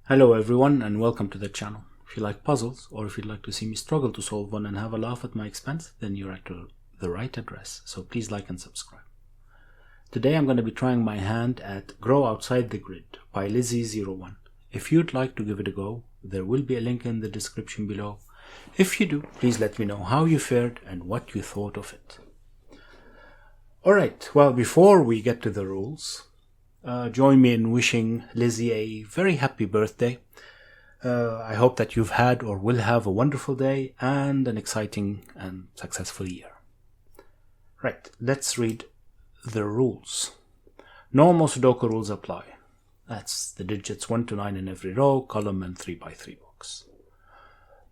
Hello everyone and welcome to the channel. If you like puzzles or if you'd like to see me struggle to solve one and have a laugh at my expense, then you're at the right address, so please like and subscribe. Today I'm going to be trying my hand at Grow Outside the Grid by Lizzie01. If you'd like to give it a go, there will be a link in the description below. If you do, please let me know how you fared and what you thought of it. Alright, well, before we get to the rules, join me in wishing Lizzie a very happy birthday. I hope that you've had or will have a wonderful day and an exciting and successful year. Right, let's read the rules. Normal Sudoku rules apply. That's the digits 1 to 9 in every row, column and 3x3 box.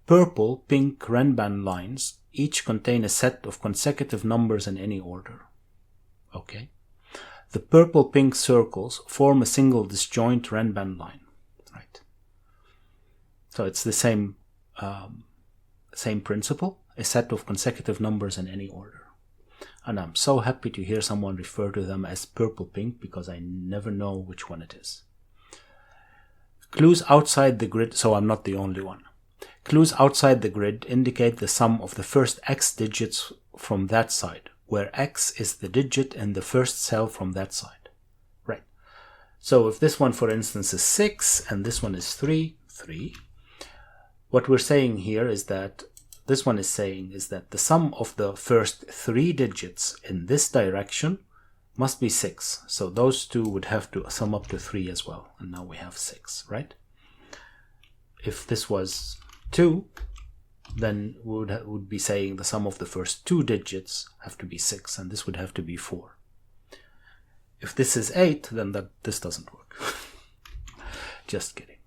Purple, pink, renban lines each contain a set of consecutive numbers in any order. Okay. The purple-pink circles form a single disjoint renban line, right? So it's the same principle, a set of consecutive numbers in any order. And I'm so happy to hear someone refer to them as purple-pink because I never know which one it is. Clues outside the grid, so I'm not the only one. Clues outside the grid indicate the sum of the first x digits from that side, where x is the digit in the first cell from that side. Right. So if this one, for instance, is 6 and this one is 3, what we're saying here is that this one is saying is that the sum of the first 3 digits in this direction must be 6. So those two would have to sum up to 3 as well. And now we have 6, right? If this was 2, then we would be saying the sum of the first 2 digits have to be 6, and this would have to be 4. If this is 8, then this doesn't work. Just kidding.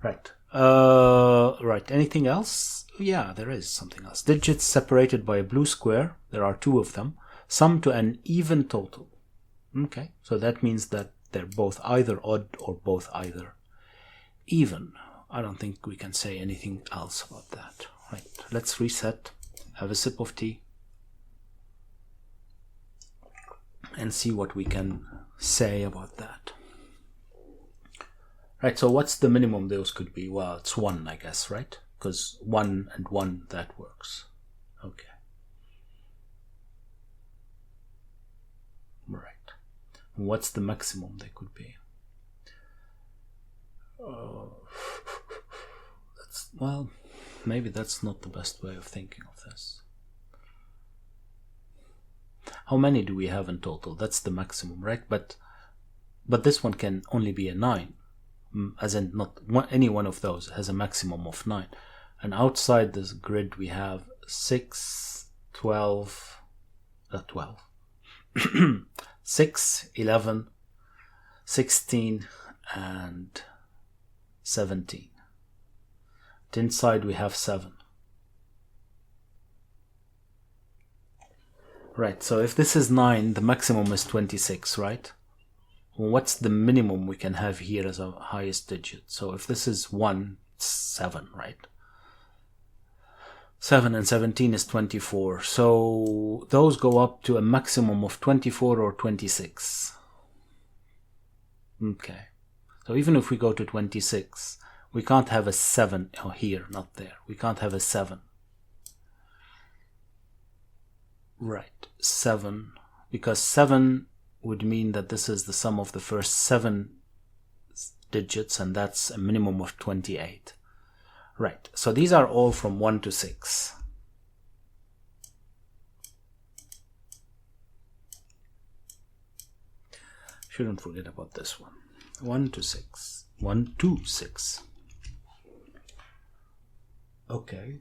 Right. Right. Anything else? Yeah, there is something else. Digits separated by a blue square. There are 2 of them. Sum to an even total. Okay. So that means that they're both either odd or both either even. I don't think we can say anything else about that. Right, let's reset, have a sip of tea, and see what we can say about that. Right, so what's the minimum those could be? Well, it's 1, I guess, right? Because 1 and 1, that works. Okay. Right. And what's the maximum they could be? Well, maybe that's not the best way of thinking of this. How many do we have in total? That's the maximum, right? But this one can only be a 9, as in not any one of those has a maximum of 9. And outside this grid we have 6, 12, 6, 11, 16, and 17. Inside we have 7. Right, so if this is 9, the maximum is 26, right? Well, what's the minimum we can have here as a highest digit? So if this is 1, it's 7, right? 7 and 17 is 24. So those go up to a maximum of 24 or 26. Okay. So even if we go to 26, we can't have a 7 here, not there. We can't have a 7. Right, 7. Because 7 would mean that this is the sum of the first 7 digits, and that's a minimum of 28. Right, so these are all from 1 to 6. Shouldn't forget about this one. 1 to 6. 1 to 6. Okay.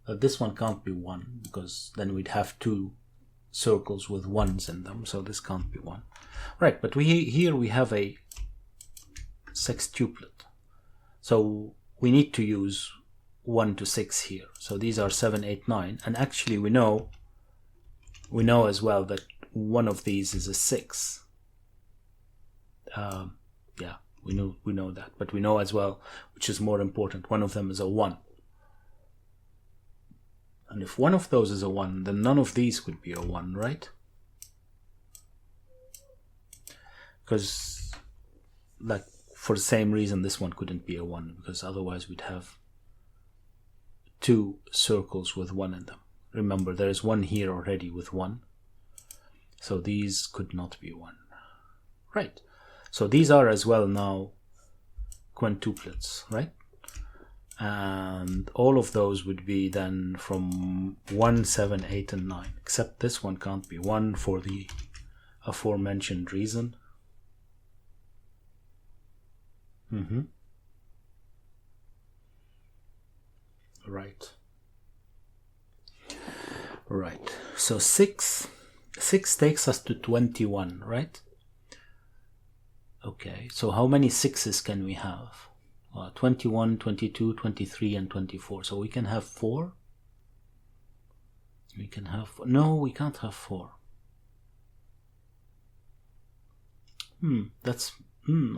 This one can't be 1 because then we'd have 2 circles with 1s in them, so this can't be 1. Right, but here we have a sextuplet. So we need to use 1 to 6 here. So these are 7, 8, 9, and actually we know as well that one of these is a 6. Yeah. We know that, but we know as well, which is more important, one of them is a 1. And if one of those is a 1, then none of these could be a 1, right? Because, like, for the same reason this one couldn't be a 1, because otherwise we'd have 2 circles with 1 in them. Remember, there is 1 here already with 1. So these could not be 1. Right. So these are as well now quintuplets, right? And all of those would be then from 1, 7, 8, and 9. Except this one can't be 1 for the aforementioned reason. Right. Right. So 6 takes us to 21, right? Okay, so how many 6s can we have? 21, 22, 23, and 24. So we can have 4? We can have... No, we can't have 4.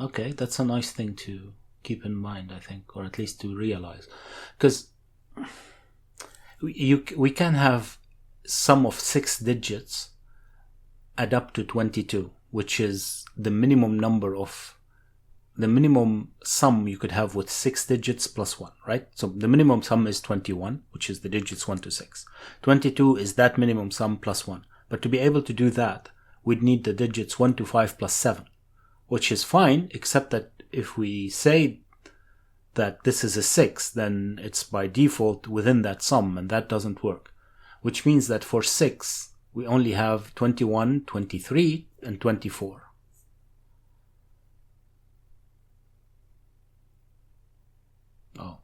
Okay, that's a nice thing to keep in mind, I think, or at least to realize. Because we can have sum of 6 digits add up to 22, which is the minimum number of the minimum sum you could have with 6 digits plus 1, right? So the minimum sum is 21, which is the digits 1 to 6. 22 is that minimum sum plus 1. But to be able to do that, we'd need the digits 1 to 5 plus 7, which is fine, except that if we say that this is a 6, then it's by default within that sum, and that doesn't work. Which means that for 6, we only have 21, 23, and 24. Oh,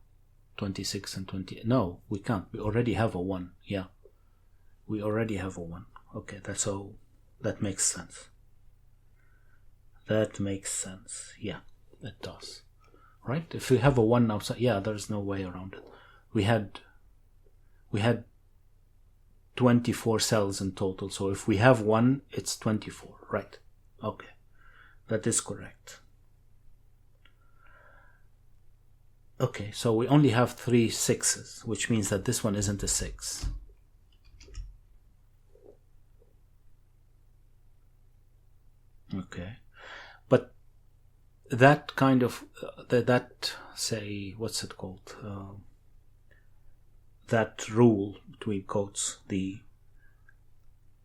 26 and 20. No, we can't. We already have a 1. Yeah. We already have a 1. Okay, that's all. That makes sense. That makes sense. Yeah, it does. Right? If we have a 1 outside, yeah, there's no way around it. We had 24 cells in total. So if we have 1, it's 24. Right. Okay. That is correct. Okay, so we only have 3 6s, which means that this one isn't a 6. Okay. But that kind of, say, what's it called? That rule, between quotes, the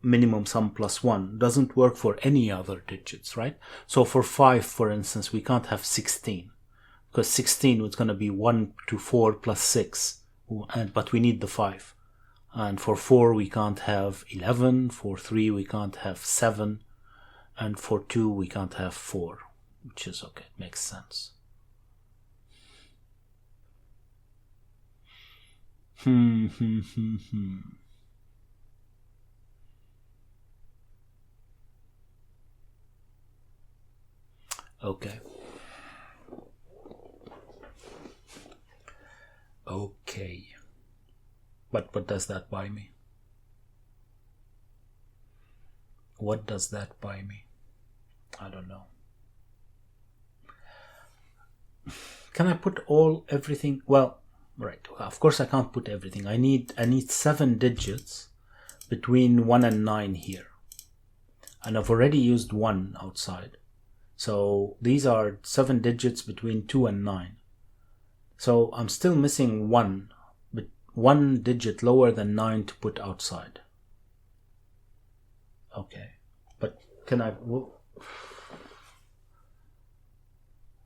minimum sum plus 1, doesn't work for any other digits, right? So for 5, for instance, we can't have 16. Because 16 was going to be 1 to 4 plus 6, but we need the 5. And for 4 we can't have 11, for 3 we can't have 7, and for 2 we can't have 4, which is okay, it makes sense. Okay. Okay. But what does that buy me? What does that buy me? I don't know. Can I put everything? Well, right. Of course I can't put everything. I need 7 digits between 1 and 9 here. And I've already used 1 outside. So these are 7 digits between 2 and 9. So I'm still missing 1, but 1 digit lower than 9 to put outside. Okay, but can I...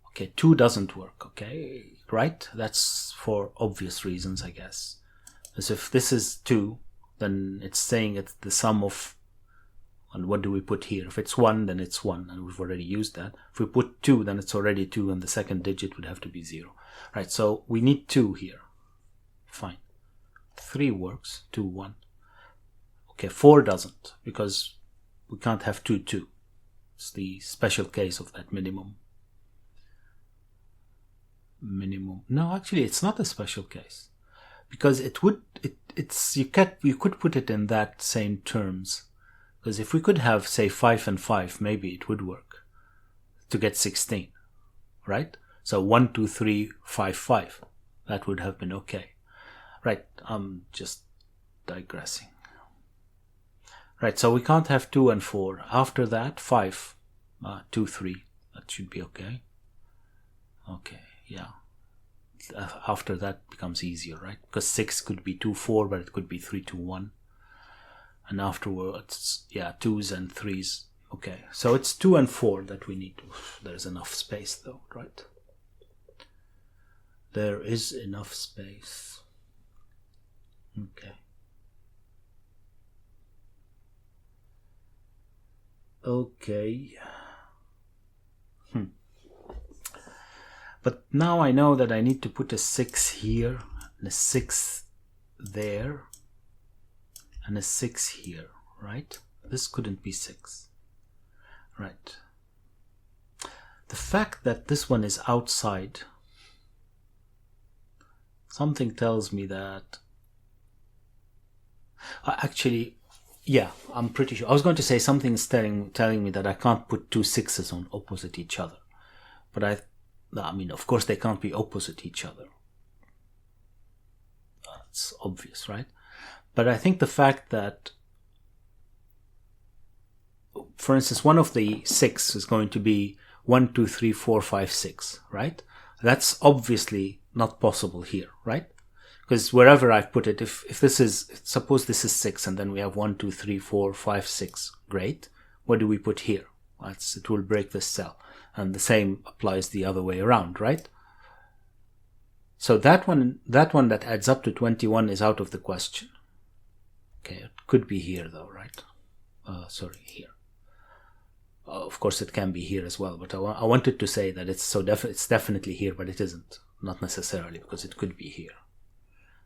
Okay, 2 doesn't work, okay, right? That's for obvious reasons, I guess. As if this is 2, then it's saying it's the sum of... And what do we put here? If it's 1, then it's 1, and we've already used that. If we put 2, then it's already 2, and the second digit would have to be 0. Right, so we need 2 here. Fine. 3 works, 2, 1. Okay, 4 doesn't, because we can't have 2, 2. It's the special case of that minimum. No, actually, it's not a special case. Because you could put it in that same terms. Because if we could have, say, 5 and 5, maybe it would work to get 16, right? So 1, 2, 3, 5, 5. That would have been okay. Right, I'm just digressing. Right, so we can't have 2 and 4. After that, 5, 2, 3. That should be okay. Yeah. After that becomes easier, right? Because 6 could be 2, 4, but it could be 3, 2, 1. And afterwards, yeah, 2s and 3s. Okay, so it's 2 and 4 that we need to. There's enough space though, right? There is enough space. Okay. Okay. But now I know that I need to put a 6 here, and a 6 there, and a 6 here, right? This couldn't be 6. Right. The fact that this one is outside, something tells me that... actually, yeah, I'm pretty sure. I was going to say something is telling me that I can't put 2 6s on opposite each other. But I mean, of course, they can't be opposite each other. That's obvious, right? But I think the fact that, for instance, one of the 6 is going to be 1, 2, 3, 4, 5, 6, right? That's obviously not possible here, right? Because wherever I've put it, if this is, suppose this is 6 and then we have 1, 2, 3, 4, 5, 6, great. What do we put here? It will break this cell. And the same applies the other way around, right? So that one that adds up to 21 is out of the question. Okay, it could be here though, right? Sorry, here. Of course, it can be here as well, but I wanted to say that it's definitely here, but it isn't. Not necessarily, because it could be here.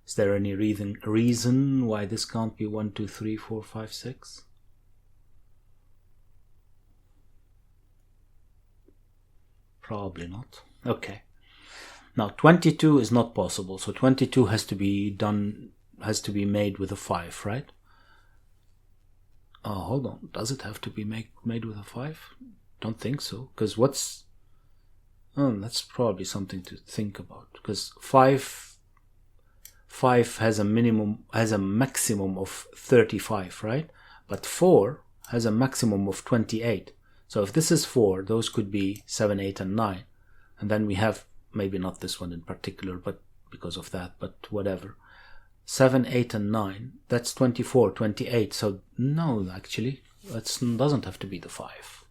Is there any reason why this can't be 1, 2, 3, 4, 5, 6? Probably not. Okay. Now 22 is not possible, so 22 has to be made with a 5, right? Oh, hold on. Does it have to be made with a 5? Don't think so, because that's probably something to think about, because 5 has a maximum of 35, right? But 4 has a maximum of 28. So if this is 4, those could be 7, 8, and 9. And then we have, maybe not this one in particular, but because of that, but whatever. 7, 8, and 9, that's 24, 28. So no, actually, that doesn't have to be the 5.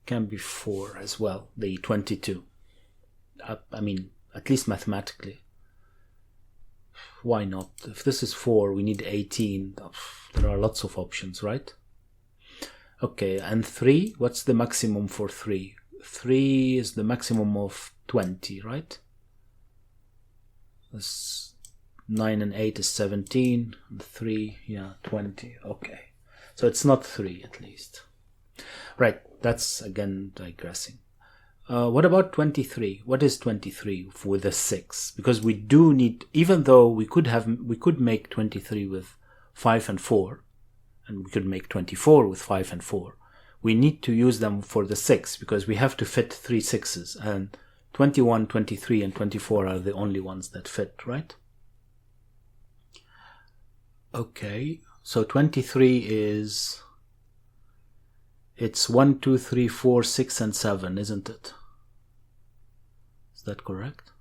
Can be 4 as well, the 22. I mean, at least mathematically. Why not? If this is 4, we need 18. There are lots of options, right? Okay, and 3, what's the maximum for 3? 3 is the maximum of 20, right? This 9 and 8 is 17, and 3, yeah, 20, okay. So it's not 3 at least. Right, that's again digressing. What about 23? What is 23 with a 6? Because we do need, even though we could make 23 with 5 and 4, and we could make 24 with 5 and 4. We need to use them for the 6 because we have to fit 3 6s, and 21, 23, and 24 are the only ones that fit, right? Okay, so 23 is... It's 1, 2, 3, 4, 6, and 7, isn't it? Is that correct?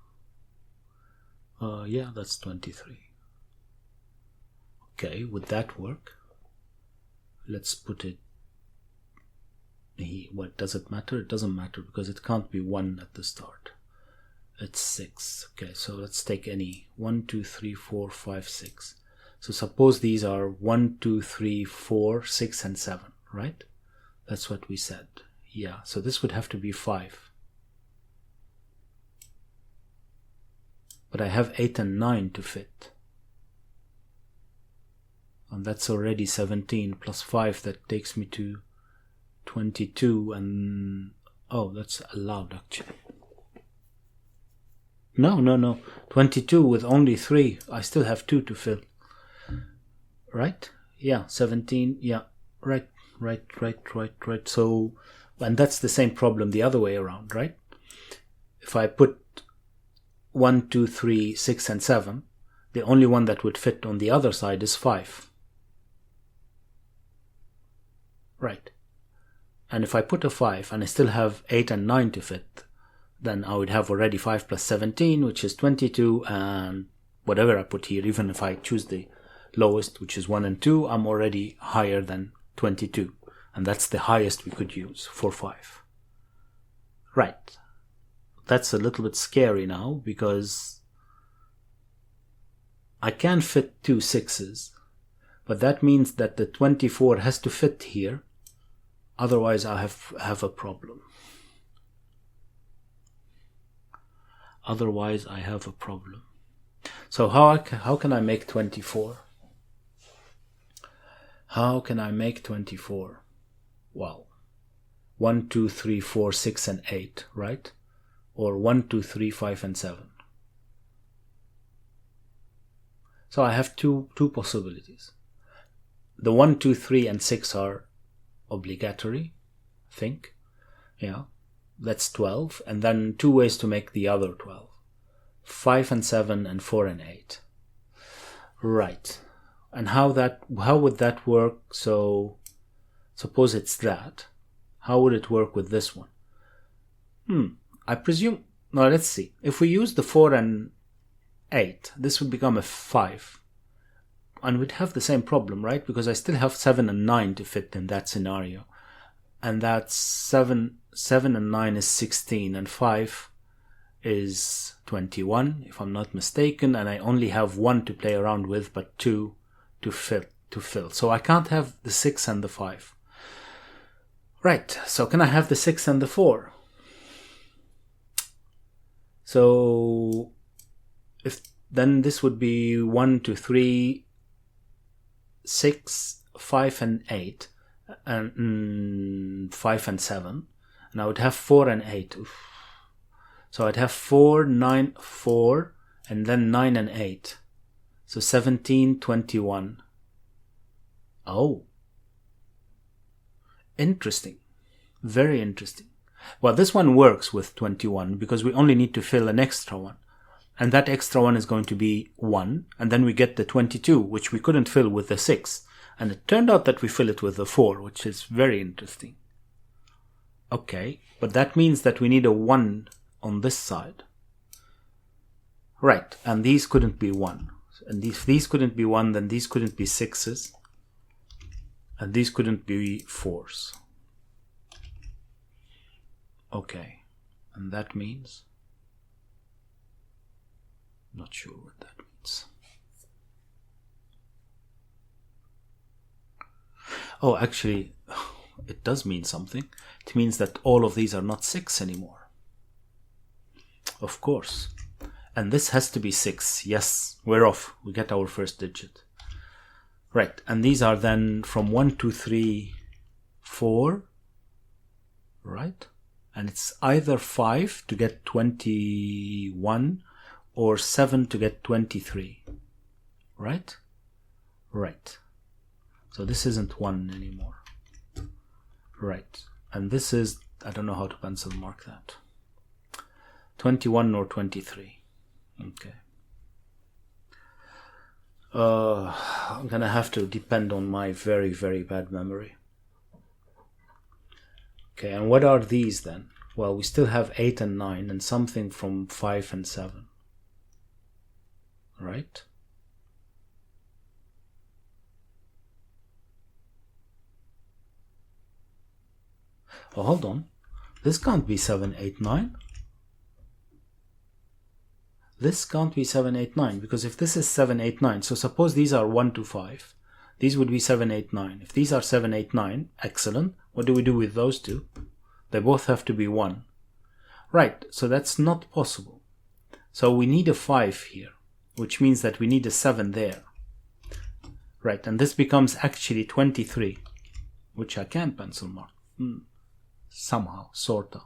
Yeah, that's 23. Okay, would that work? Let's put it... What, does it matter? It doesn't matter because it can't be 1 at the start. It's 6. Okay, so let's take any 1, 2, 3, 4, 5, 6. So suppose these are 1, 2, 3, 4, 6, and 7, right? That's what we said. Yeah, so this would have to be 5. But I have 8 and 9 to fit. And that's already 17 plus 5. That takes me to 22 and... Oh, that's allowed actually. No. 22 with only 3. I still have 2 to fill. Right? Yeah, 17. Yeah, right. So, and that's the same problem the other way around, right? If I put 1, 2, 3, 6, and 7, the only one that would fit on the other side is 5. Right. And if I put a 5 and I still have 8 and 9 to fit, then I would have already 5 plus 17, which is 22, and whatever I put here, even if I choose the lowest, which is 1 and 2, I'm already higher than 22. And that's the highest we could use for 5. Right. That's a little bit scary now, because I can fit 2 6s, but that means that the 24 has to fit here. Otherwise, I have a problem. Otherwise, I have a problem. So how can I make 24? How can I make 24? Well, 1, 2, 3, 4, 6, and 8, right? Or 1, 2, 3, 5, and 7. So I have two possibilities. The 1, 2, 3, and 6 are obligatory, I think. Yeah, that's 12. And then 2 ways to make the other 12. 5 and 7 and 4 and 8. Right. And how would that work? So suppose it's that. How would it work with this one? I presume, now let's see. If we use the 4 and 8, this would become a 5. And we'd have the same problem, right? Because I still have 7 and 9 to fit in that scenario. And that's 7 and 9 is 16, and 5 is 21, if I'm not mistaken. And I only have 1 to play around with, but 2 to fill. So I can't have the 6 and the 5. Right, so can I have the 6 and the 4? So then this would be 1, 2, 3, 6, 5 and 8, and 5 and 7. And I would have 4 and 8. Oof. So I'd have 4, 9, 4, and then 9 and 8. So 17, 21. Oh. Interesting. Very interesting. Well, this one works with 21 because we only need to fill an extra one. And that extra one is going to be 1. And then we get the 22, which we couldn't fill with the 6. And it turned out that we fill it with the 4, which is very interesting. Okay, but that means that we need a 1 on this side. Right, and these couldn't be 1. And if these couldn't be 1, then these couldn't be 6s. And these couldn't be 4s. Okay, and that means... Not sure what that means. Oh, actually, it does mean something. It means that all of these are not 6 anymore. Of course. And this has to be 6. Yes, we're off. We get our first digit. Right, and these are then from 1, 2, 3, 4. Right? And it's either 5 to get 21 or 7 to get 23. Right? Right. So this isn't 1 anymore. Right. And this is, I don't know how to pencil mark that. 21 or 23. Okay. I'm gonna have to depend on my very, very bad memory. Okay, and what are these then? Well, we still have 8 and 9 and something from 5 and 7. Right? Oh, hold on. This can't be 7, 8, 9. This can't be 7, 8, 9, because if this is 7, 8, 9, so suppose these are 1 to 5, these would be 7, 8, 9. If these are 7, 8, 9, excellent. What do we do with those two? They both have to be 1. Right, so that's not possible. So we need a 5 here, which means that we need a 7 there. Right, and this becomes actually 23, which I can pencil mark. Somehow, sorta.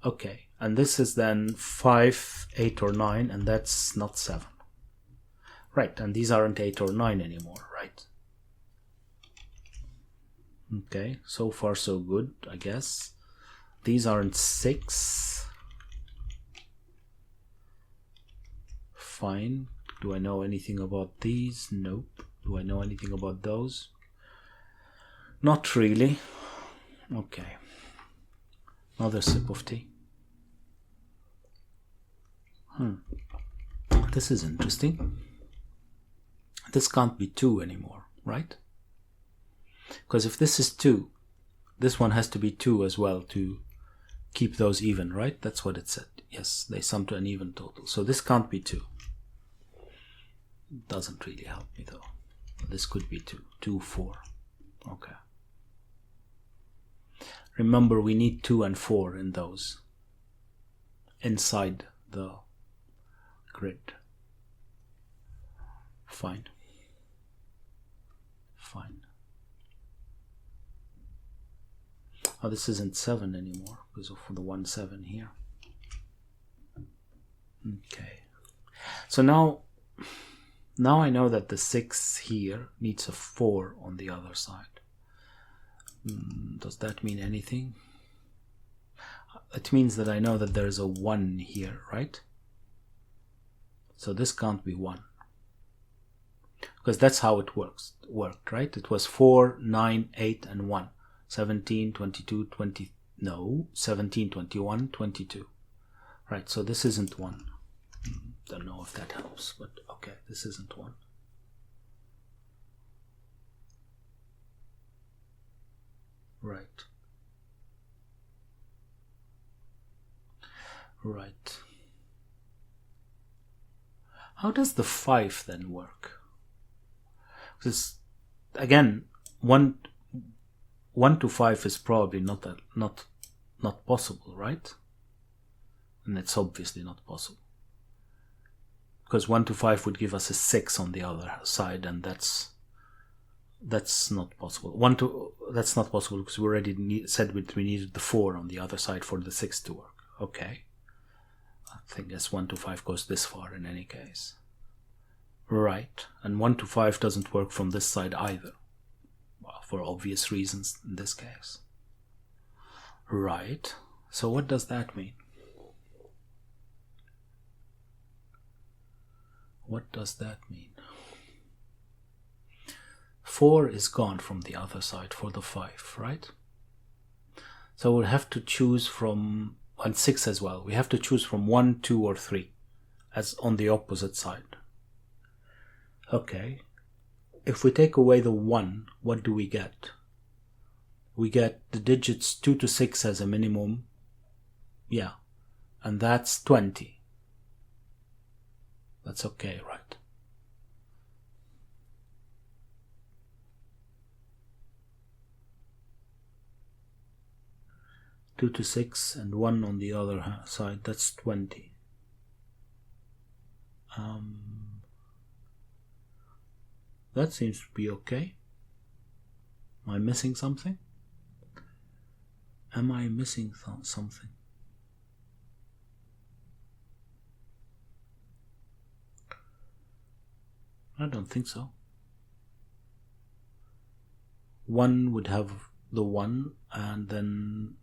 Okay, and this is then 5, 8 or 9, and that's not 7. Right, and these aren't 8 or 9 anymore, right? Okay, so far so good, I guess. These aren't 6. Fine. Do I know anything about these? Nope. Do I know anything about those? Not really. Okay. Another sip of tea. This is interesting. This can't be 2 anymore, right? Because if this is 2, this one has to be 2 as well to keep those even, right? That's what it said. Yes, they sum to an even total. So this can't be 2. Doesn't really help me though. This could be 2. 2, 4. Okay. Remember, we need 2 and 4 in those. Inside the grid. Fine. Fine. Oh, this isn't 7 anymore because of the 1, 7 here. Okay. So now I know that the 6 here needs a 4 on the other side. Does that mean anything? It means that I know that there's a 1 here, right? So this can't be 1. Because that's how it worked, right? It was 4, 9, 8, and 1. 17, 22, 20, no, 17, 21, 22. Right, so this isn't 1. Don't know if that helps, but okay, this isn't 1. Right. Right. How does the 5 then work? Because again, 1 to 5 is probably not possible, right? And it's obviously not possible. Because 1 to 5 would give us a 6 on the other side, and that's not possible. That's not possible because we already said we needed the 4 on the other side for the 6 to work. Okay. I think as 1 to 5 goes this far in any case. Right. And 1 to 5 doesn't work from this side either. Well, for obvious reasons in this case. Right. So what does that mean? What does that mean? 4 is gone from the other side for the 5, right? So we'll have to choose from, and 6 as well, we have to choose from 1, 2, or 3 as on the opposite side. Okay. If we take away the 1, what do we get? We get the digits 2 to 6 as a minimum. Yeah. And that's 20. That's okay, right? Two to 6 and 1 on the other side, that's 20. That seems to be okay. Am I missing something? Am I missing something? I don't think so. 1 would have the 1, and then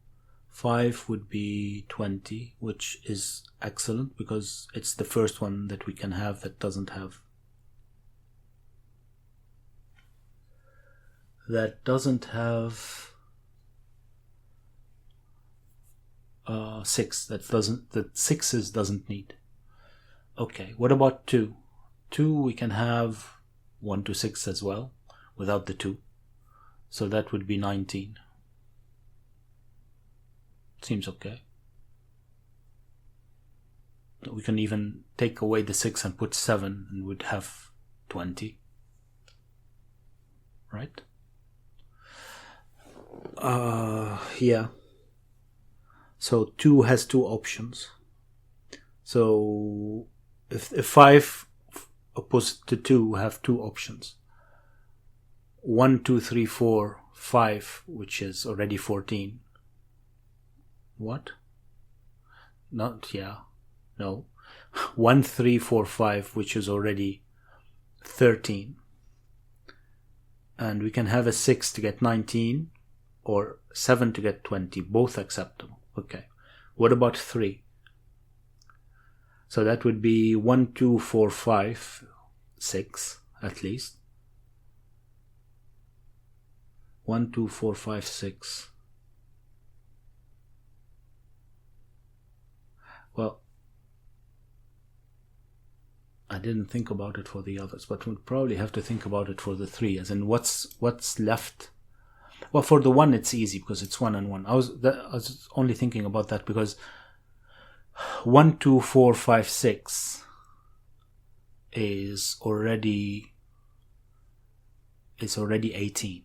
5 would be 20, which is excellent because it's the first one that we can have that doesn't have 6. That 6's doesn't need. Okay, what about 2? 2 we can have 1 to 6 as well without the 2. So that would be 19. Seems okay. We can even take away the 6 and put 7 and we'd have 20. Right? Yeah. So 2 has 2 options. So if 5 opposite to 2 have 2 options. 1, 2, 3, 4, 5, which is already 14. What? Not, yeah. No. 1, 3, 4, 5, which is already 13. And we can have a 6 to get 19 or 7 to get 20, both acceptable. Okay. What about 3? So that would be 1, 2, 4, 5, 6 at least. 1, 2, 4, 5, 6. Well, didn't think about it for the others, but we'll probably have to think about it for the 3, as in what's left. Well, for the 1 it's easy because it's 1 and 1. I was only thinking about that because 1, 2, 4, 5, 6 is already 18.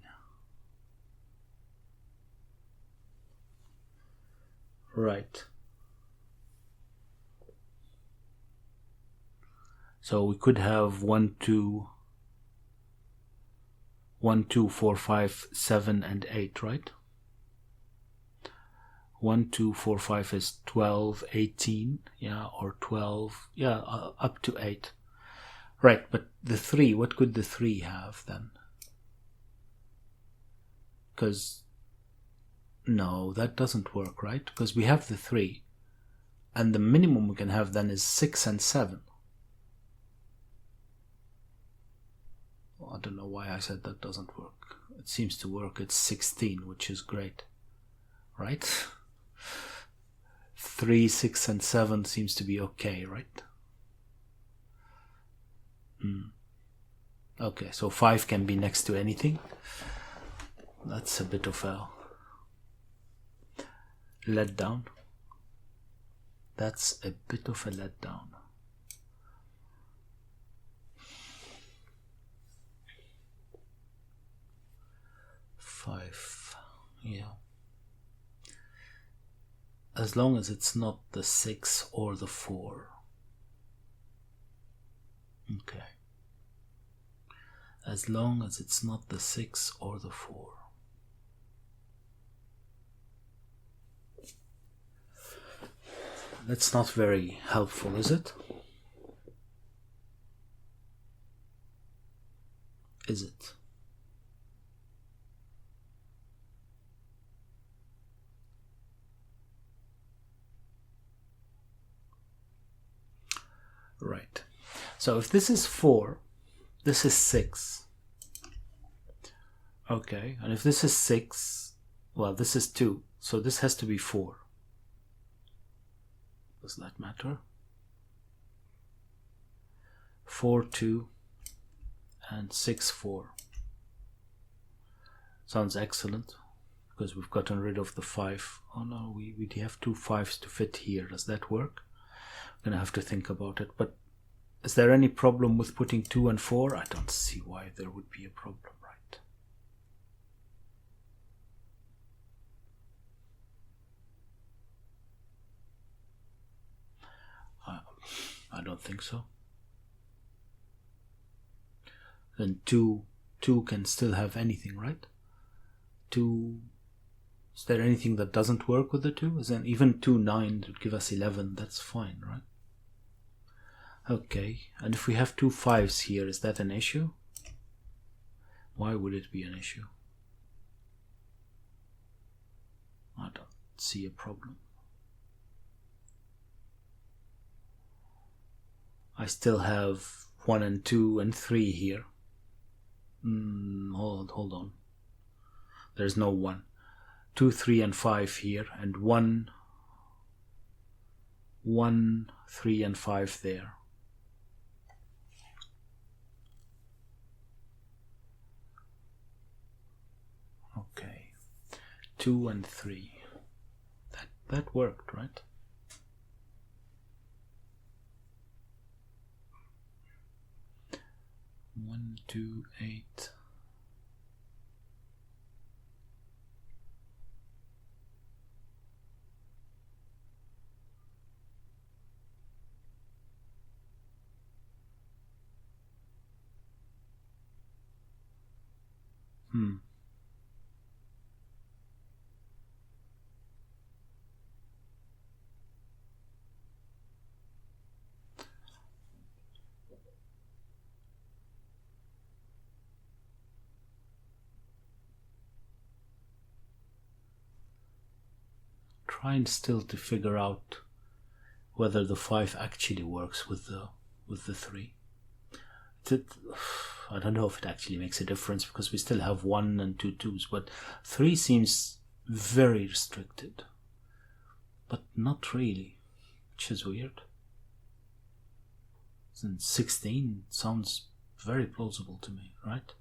Right. So we could have 1, 2, 4, 5, 7, and 8, right? 1, 2, 4, 5 is 12, 18, yeah, or 12, yeah, up to 8. Right, but the 3, what could the 3 have then? Because, no, that doesn't work, right? Because we have the 3, and the minimum we can have then is 6 and 7. Well, I don't know why I said that doesn't work. It seems to work. It's 16, which is great, right? 3, 6, and 7 seems to be okay, right? Okay, so 5 can be next to anything. That's a bit of a letdown. That's a bit of a letdown. Yeah. As long as it's not the 6 or the 4. Okay. As long as it's not the 6 or the 4. That's not very helpful, is it? Is it? Right. So if this is 4, this is 6. Okay, and if this is 6, well, this is 2, so this has to be 4. Does that matter? 4, 2, and 6, 4. Sounds excellent, because we've gotten rid of the 5. Oh no, we have 2 5s to fit here. Does that work? I'm gonna have to think about it, but is there any problem with putting 2 and 4? I don't see why there would be a problem, right? I don't think so. Then 2 can still have anything, right? 2, is there anything that doesn't work with the 2? Is then even 2 9 would give us 11, that's fine, right? Okay, and if we have 2 5s here, is that an issue? Why would it be an issue? I don't see a problem. I still have 1 and 2 and 3 here. Hold on. There's no 1. 2, 3, and 5 here, and 1, 3, and 5 there. Okay, 2 and 3. That worked, right? One, 2, 8. Trying still to figure out whether the 5 actually works with the 3. I don't know if it actually makes a difference because we still have 1 and 2 2s, but 3 seems very restricted, but not really, which is weird. And 16 sounds very plausible to me, right?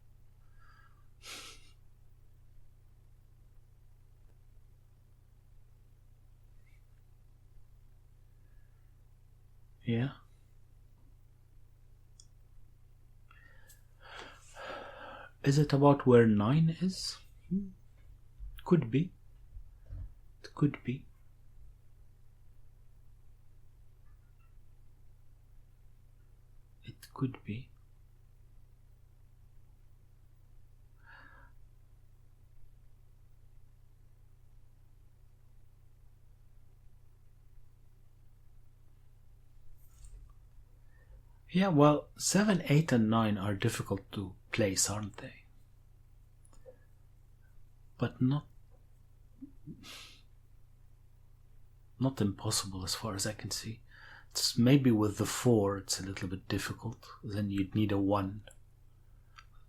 Yeah. Is it about where 9 is? Could be. It could be. It could be. Yeah, well, 7, 8, and 9 are difficult to place, aren't they? But not impossible as far as I can see. It's maybe with the 4 it's a little bit difficult. Then you'd need a 1.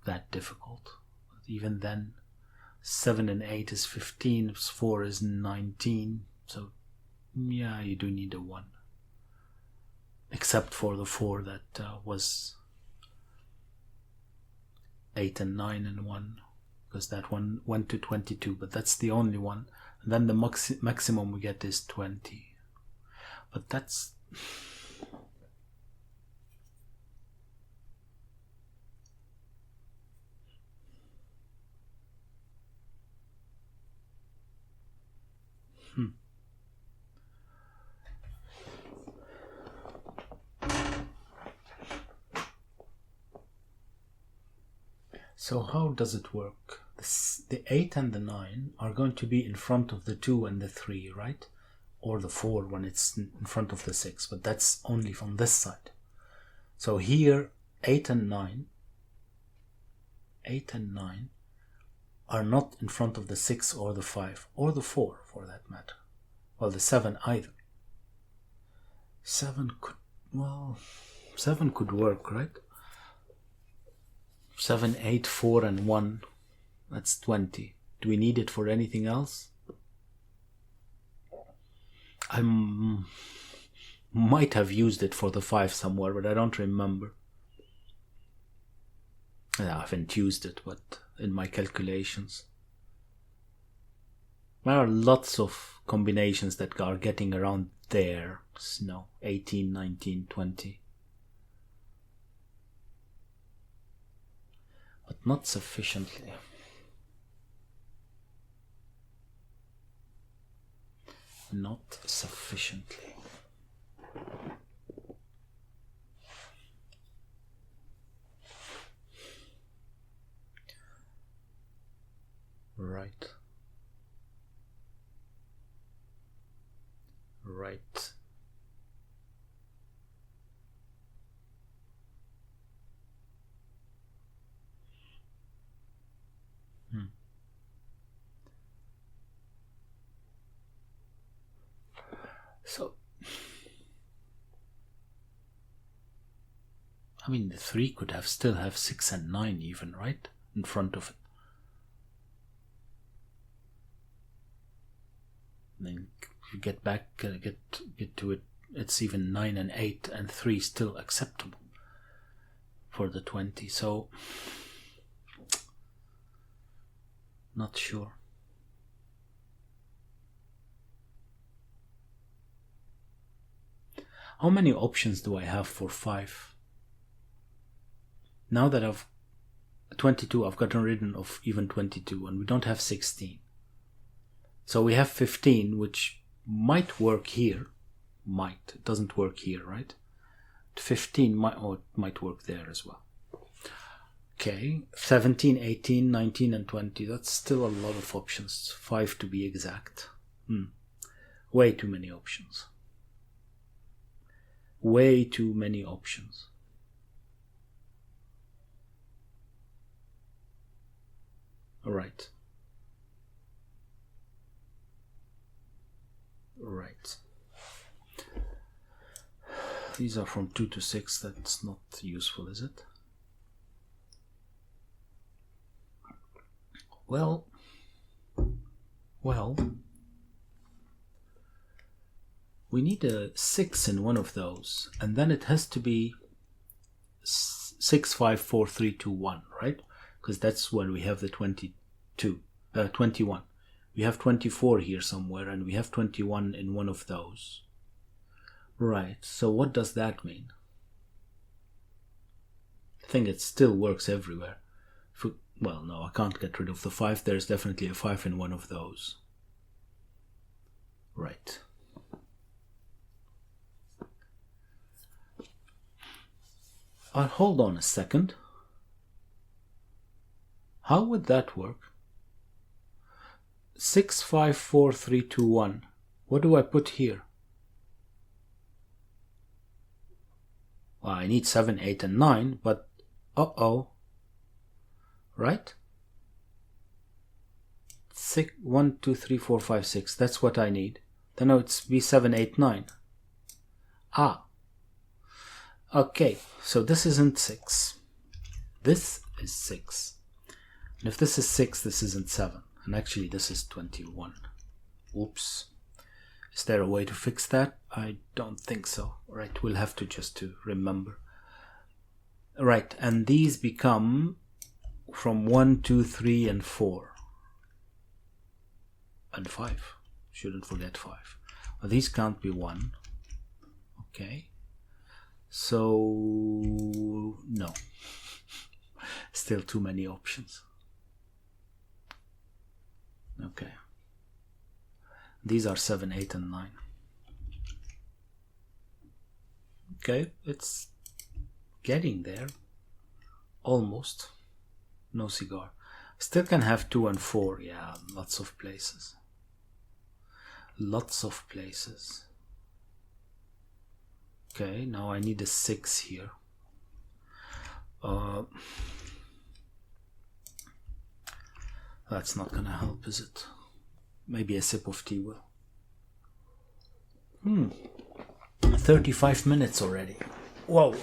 That difficult. But even then, 7 and 8 is 15, 4 is 19. So yeah, you do need a 1. Except for the 4 that was 8 and 9 and 1, because that one went to 22, but that's the only one. And then the maximum we get is 20. But that's... So how does it work? The 8 and the 9 are going to be in front of the 2 and the 3, right? Or the 4 when it's in front of the 6, but that's only from this side. So here, 8 and 9 are not in front of the 6 or the 5, or the 4 for that matter. Well, the 7 either. 7 could work, right? 7, 8, 4, and 1. That's 20. Do we need it for anything else? I might have used it for the 5 somewhere, but I don't remember. I haven't used it, but in my calculations. There are lots of combinations that are getting around there. 18, 19, 20. But not sufficiently. Not sufficiently. Right. Right. So, I mean, the 3 could still have 6 and 9 even, right? In front of it. And then you get back, get to it, it's even 9 and 8 and 3 still acceptable for the 20. So, not sure. How many options do I have for 5? Now that I've 22, I've gotten rid of even 22, and we don't have 16. So we have 15, which might work here. Might. It doesn't work here, right? 15 might work there as well. Okay, 17, 18, 19, and 20. That's still a lot of options. 5 to be exact. Way too many options. Way too many options. Right. Right. These are from 2 to 6. That's not useful, is it? Well, we need a 6 in one of those, and then it has to be 6, 5, 4, 3, 2, 1, right? Because that's when we have the 21. We have 24 here somewhere, and we have 21 in one of those. Right, so what does that mean? I think it still works everywhere. Well, no, I can't get rid of the 5. There's definitely a 5 in one of those. Right. Hold on a second. How would that work? 6, 5, 4, 3, 2, 1. What do I put here? Well, I need 7, 8, and 9, but right? 6, 1, 2, 3, 4, 5, 6. That's what I need. Then it's be 7, 8, 9. Okay, so this isn't 6. This is 6. And if this is 6, this isn't 7. And actually this is 21. Oops. Is there a way to fix that? I don't think so. Right, we'll have to just to remember. Right, and these become from 1, 2, 3, and 4. And 5. Shouldn't forget 5. Well, these can't be 1. Okay. So, no. Still too many options. Okay. These are 7, 8, and 9. Okay, it's getting there. Almost. No cigar. Still can have 2 and 4. Yeah, lots of places. Lots of places. Okay, now I need a 6 here. That's not gonna help, is it? Maybe a sip of tea will. 35 minutes already. Whoa.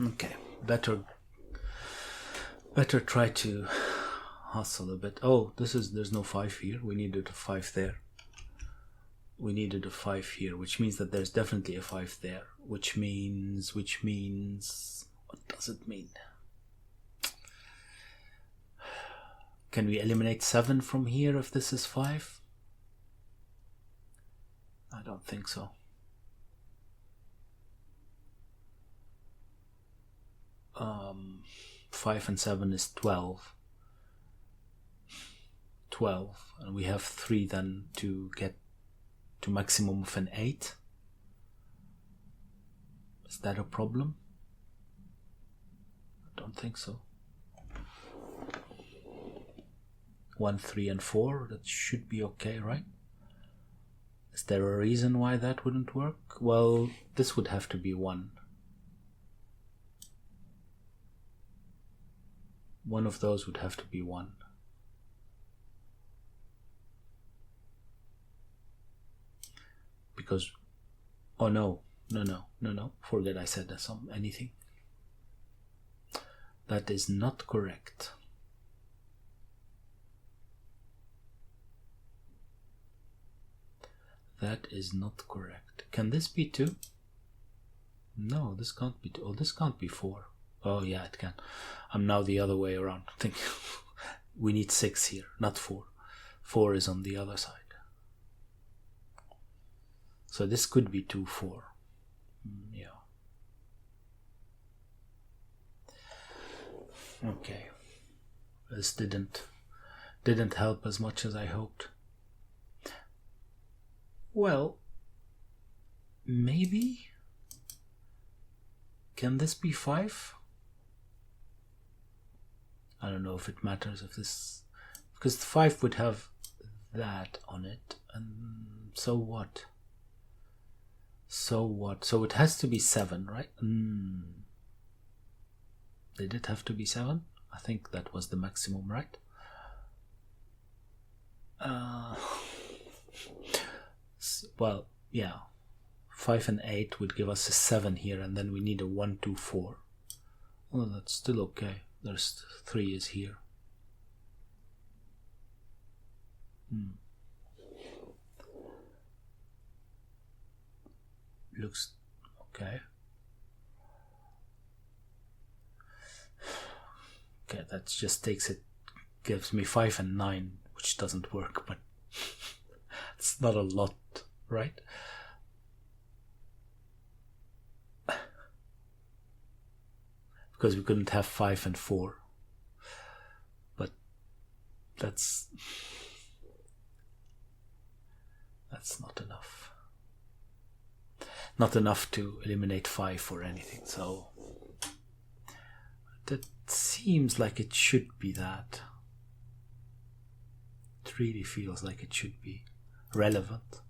Okay, better try to hustle a bit. Oh, there's no 5 here. We needed a 5 there. We needed a 5 here, which means that there's definitely a 5 there. Which means, what does it mean? Can we eliminate 7 from here if this is 5? I don't think so. Um, 5 and 7 is 12. 12, and we have 3 then to get to maximum of an 8. Is that a problem? I don't think so. 1, 3, and 4, that should be okay, right? Is there a reason why that wouldn't work? Well, this would have to be 1. One of those would have to be 1. Because, oh no, forget I said anything. That is not correct. That is not correct. Can this be 2? No, this can't be 2. Oh, this can't be 4. Oh yeah, it can. I'm now the other way around. Think we need 6 here, not 4. 4 is on the other side. So this could be 2, 4. Yeah. Okay. This didn't help as much as I hoped. Well, maybe? Can this be 5? I don't know if it matters if this... Because 5 would have that on it, and so what? So what? So it has to be 7, right? Did it have to be 7? I think that was the maximum, right? Well, yeah. 5 and 8 would give us a 7 here, and then we need a 1, 2, 4. Oh, that's still okay. There's 3 is here. Looks okay. Okay, that just takes it, gives me 5 and 9, which doesn't work, but it's not a lot, right? Because we couldn't have 5 and 4. But that's not enough. Not enough to eliminate 5 or anything, so that seems like it should be that. It really feels like it should be relevant.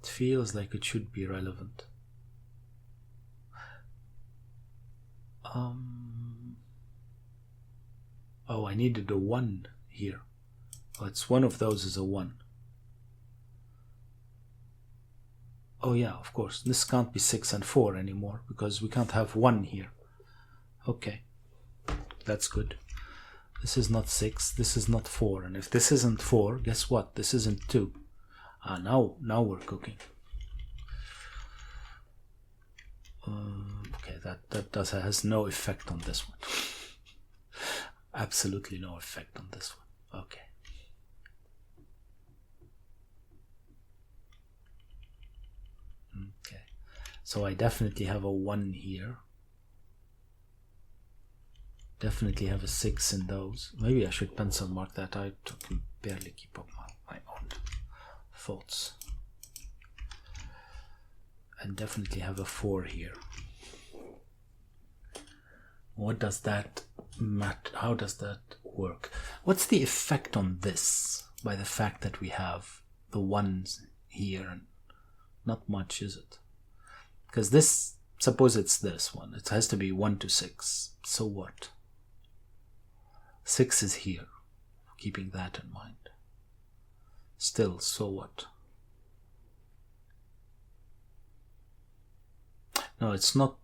It feels like it should be relevant. Oh, I needed a 1 here. Oh, it's one of those is a 1. Oh yeah, of course. This can't be 6 and 4 anymore because we can't have 1 here. Okay, that's good. This is not 6, this is not 4. And if this isn't 4, guess what? This isn't 2. Now we're cooking. Okay, that has no effect on this one. Absolutely no effect on this one. Okay. Okay, so I definitely have a 1 here. Definitely have a 6 in those. Maybe I should pencil mark that. I can barely keep up my own thoughts. And definitely have a 4 here. What does that matter? How does that work? What's the effect on this by the fact that we have the 1s here? And not much, is it? Because this, suppose it's this one. It has to be 1 to 6. So what? 6 is here. Keeping that in mind. Still, so what? No, it's not.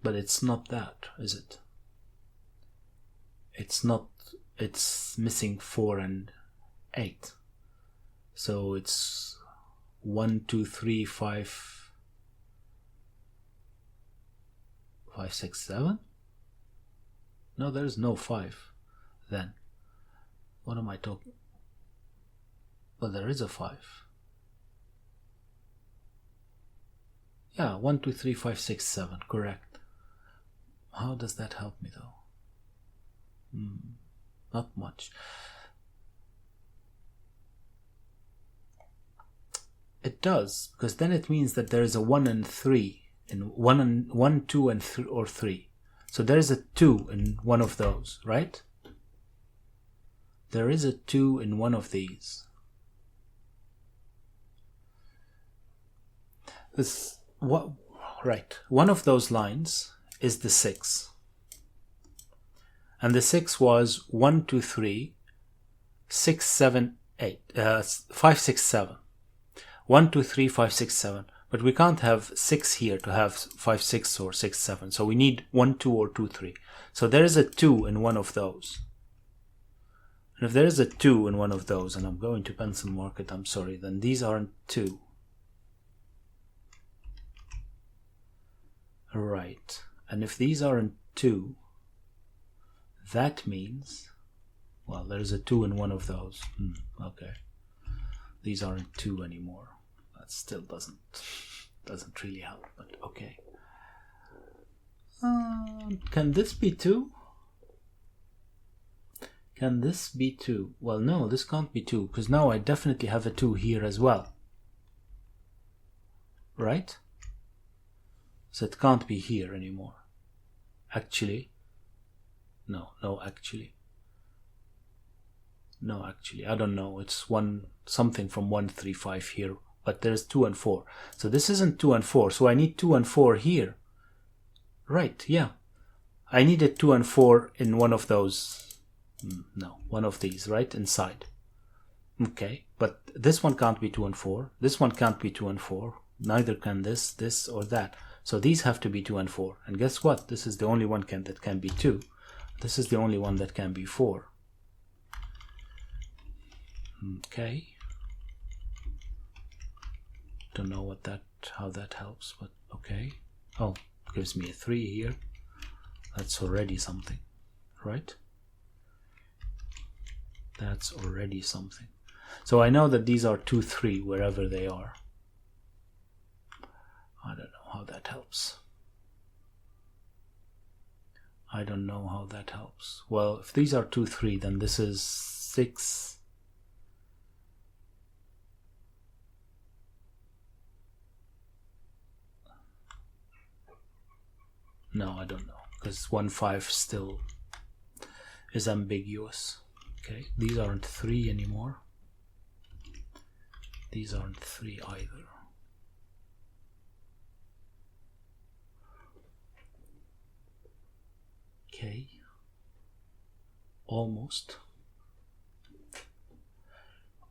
But it's not that, is it? It's not. It's missing 4 and 8. So it's 1, 2, 3, 5, 5, 6, 7? No, there's no 5 then. What am I talking? Well, there is a 5. Yeah, 1, 2, 3, 5, 6, 7, correct. How does that help me though? Not much. It does, because then it means that there is a 1 and 3 in 1, 2 and 3 or 3. So there is a 2 in one of those, right? There is a 2 in one of these. Right. One of those lines is the 6. And the 6 was 1, 2, 3, 6, 7, 8, 5, 6, 7. 1, 2, 3, 5, 6, 7. But we can't have 6 here to have 5, 6 or 6, 7. So we need 1, 2 or 2, 3. So there is a 2 in one of those. And if there is a 2 in one of those, and I'm going to pencil mark it, I'm sorry, then these aren't 2. Right. And if these aren't 2, that means, well, there's a 2 in one of those. Okay. These aren't 2 anymore. That still doesn't really help, but okay. Can this be 2? Can this be 2? Well, no, this can't be 2, because now I definitely have a 2 here as well. Right? So it can't be here anymore. Actually. No, actually. No, actually, I don't know. It's something from 1, 3, 5 here, but there's 2 and 4. So this isn't 2 and 4, so I need 2 and 4 here. Right, yeah. I needed 2 and 4 in one of those. No, one of these, right? Inside. Okay, but this one can't be 2 and 4. This one can't be 2 and 4. Neither can this, or that. So these have to be 2 and 4. And guess what? This is the only one that can be 2. This is the only one that can be 4. Okay. Don't know how that helps, but okay. Oh, gives me a 3 here. That's already something. right? That's already something. So I know that these are 2, 3, wherever they are. I don't know how that helps. I don't know how that helps. Well, if these are 2, 3, then this is 6. No, I don't know, because 1, 5 still is ambiguous. Okay, these aren't 3 anymore. These aren't 3 either. Okay, almost.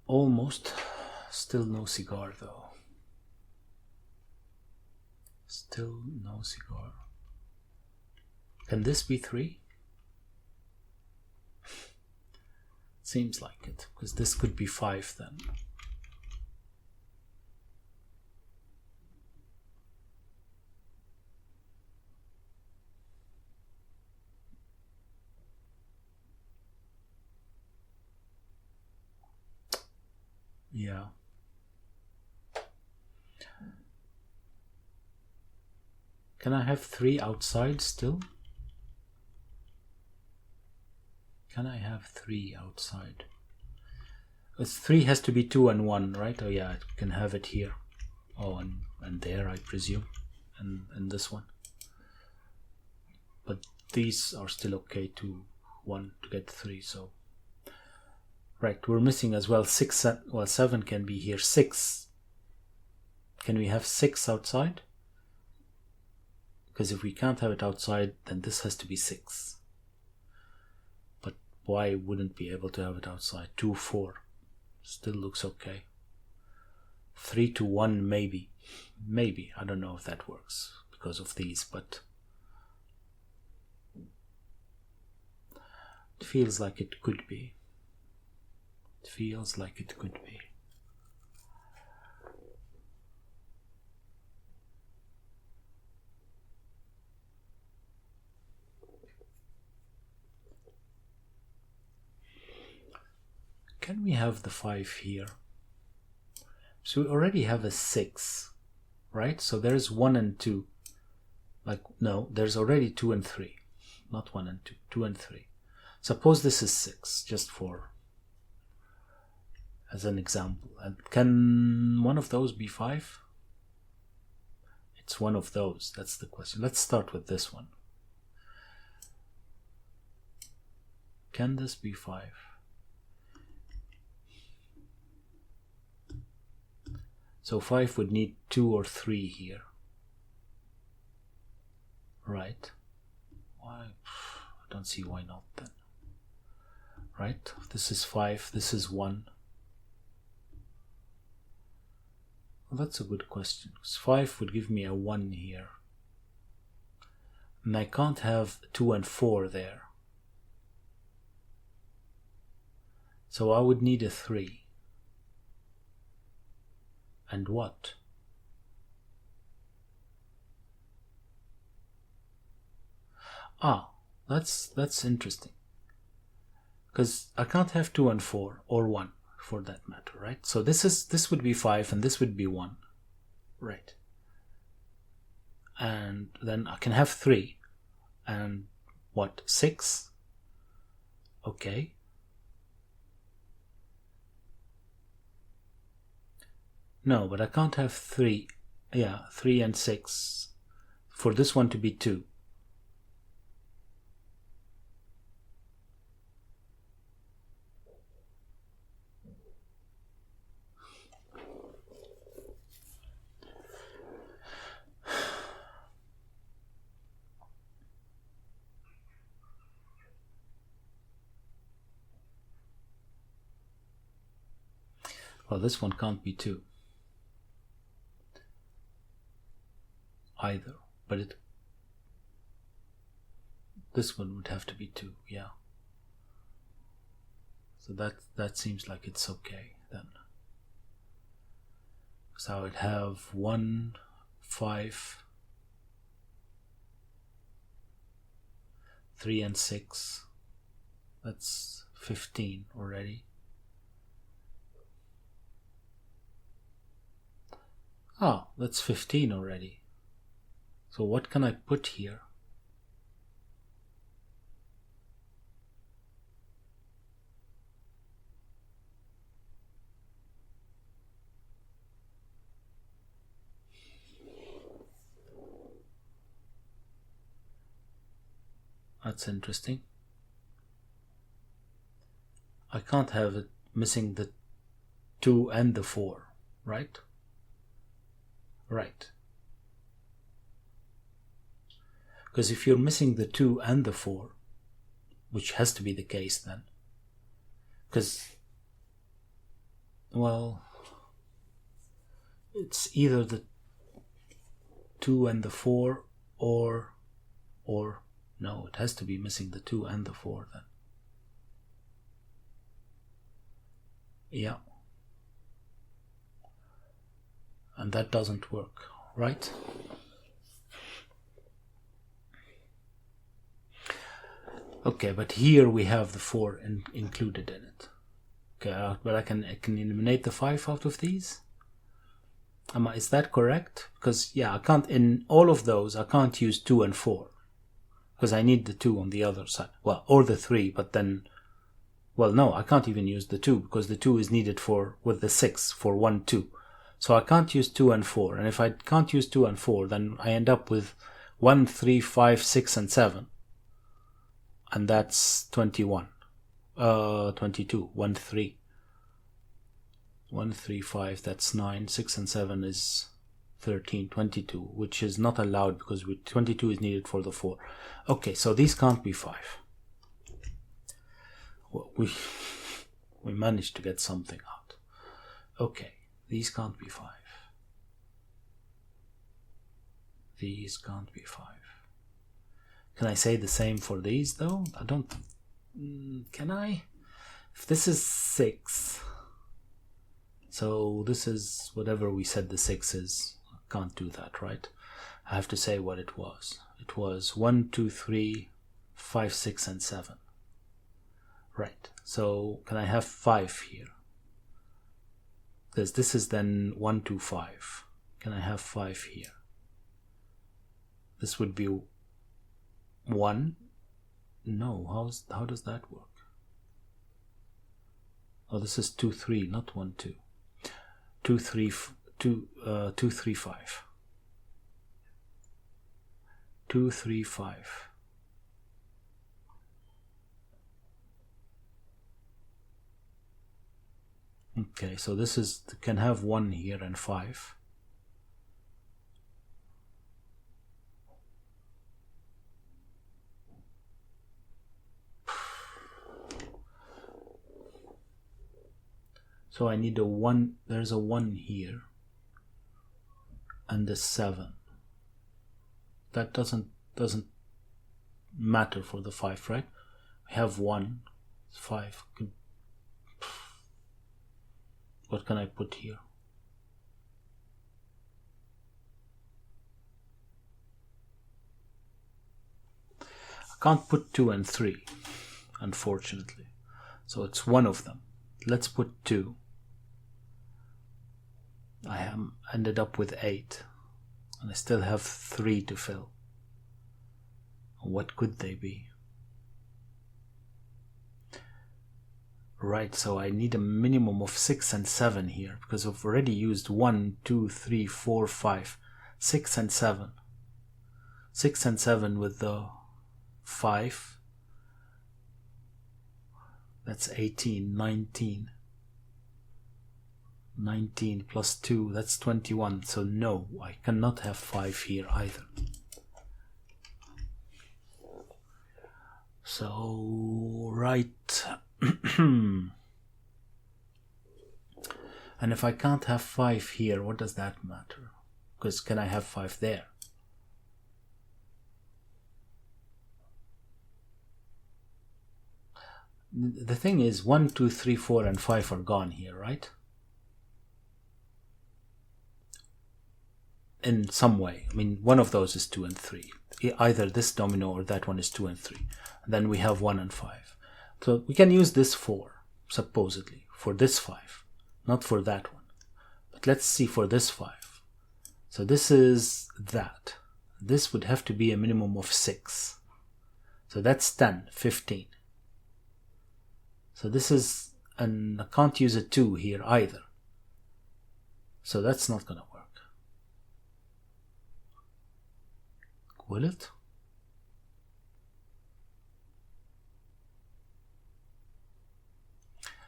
Almost. Still no cigar though. Still no cigar. Can this be 3? Seems like it, because this could be 5 then. Yeah. Can I have 3 outside still? Can I have 3 outside? 3 has to be 2 and 1, right? Oh yeah, I can have it here. Oh, and there, I presume. And this one. But these are still okay to 1 to get 3, so... Right, we're missing as well 6, well 7 can be here. 6. Can we have 6 outside? Because if we can't have it outside, then this has to be 6. But why wouldn't be able to have it outside? 2, 4. Still looks okay. 3 to 1 maybe. Maybe. I don't know if that works because of these, but... It feels like it could be. It feels like it could be. Can we have the 5 here? So we already have a 6, right? So there's 1 and 2. Like, no, there's already 2 and 3. Not 1 and 2, 2 and 3. Suppose this is 6, just for... as an example. And can one of those be 5? It's one of those. That's the question. Let's start with this one. Can this be 5? So 5 would need 2 or 3 here. Right? Why? I don't see why not then. Right? This is 5, this is 1. Well, that's a good question. 5 would give me a 1 here. And I can't have 2 and 4 there. So I would need a 3. And what? Ah, that's interesting. Because I can't have 2 and 4, or 1 for that matter, right? So this would be 5 and this would be 1. Right. And then I can have 3. And what? 6? Okay. No, but I can't have 3. Yeah, 3 and 6. For this one to be 2. Well, this one can't be 2. Either, but this one would have to be 2, yeah. So that seems like it's okay then. So I would have 1, 5, 3 and 6. That's 15 already. Ah, that's 15 already. So what can I put here? That's interesting. I can't have it missing the 2 and the 4, right? Right. Because if you're missing the 2 and the 4, which has to be the case then, because, well, it's either the 2 and the 4 or no, it has to be missing the 2 and the 4 then. Yeah. And that doesn't work, right? Okay, but here we have the 4 included in it. Okay, but I can eliminate the 5 out of these? Is that correct? Because, yeah, I can't, in all of those, I can't use 2 and 4. Because I need the 2 on the other side. Well, or the 3, but then, well, no, I can't even use the 2, because the 2 is needed with the 6, for 1, 2. So I can't use 2 and 4. And if I can't use 2 and 4, then I end up with 1, 3, 5, 6, and 7. And that's 21. 22. 1, 3. 1, 3, 5, that's 9. 6 and 7 is 13. 22, which is not allowed because 22 is needed for the 4. Okay, so these can't be 5. Well, we managed to get something out. Okay, these can't be 5. These can't be 5. Can I say the same for these though? I don't. Can I? If this is 6, so this is whatever we said the 6 is. I can't do that, right? I have to say what it was. It was 1, 2, 3, 5, 6, and 7. Right. So can I have 5 here? Because this is then 1, 2, 5. Can I have 5 here? This would be 1. No, how does that work? Oh, this is 2, 3, not 1, 2. 2, 3, 2, 2, 3, 5. 2, 3, 5. Okay, so this is can have 1 here and 5. So I need a 1, there's a 1 here, and a 7. That doesn't matter for the 5, right? I have 1, 5. What can I put here? I can't put 2 and 3, unfortunately. So it's one of them. Let's put 2. I am ended up with 8, and I still have 3 to fill. What could they be? Right, so I need a minimum of 6 and 7 here, because I've already used 1, 2, 3, 4, 5, 6 and 7. 6 and 7 with the 5. That's 18, 19. 19 plus 2, that's 21. So no, I cannot have 5 here either. So, right. And if I can't have 5 here, what does that matter? Because can I have 5 there? The thing is, 1, 2, 3, 4, and 5 are gone here, right? In some way. I mean, one of those is 2 and 3. Either this domino or that one is 2 and 3. And then we have 1 and 5. So we can use this 4, supposedly, for this 5, not for that one. But let's see for this 5. So this is that. This would have to be a minimum of 6. So that's 10, 15. So this is, and I can't use a 2 here either. So that's not going to work. Will it?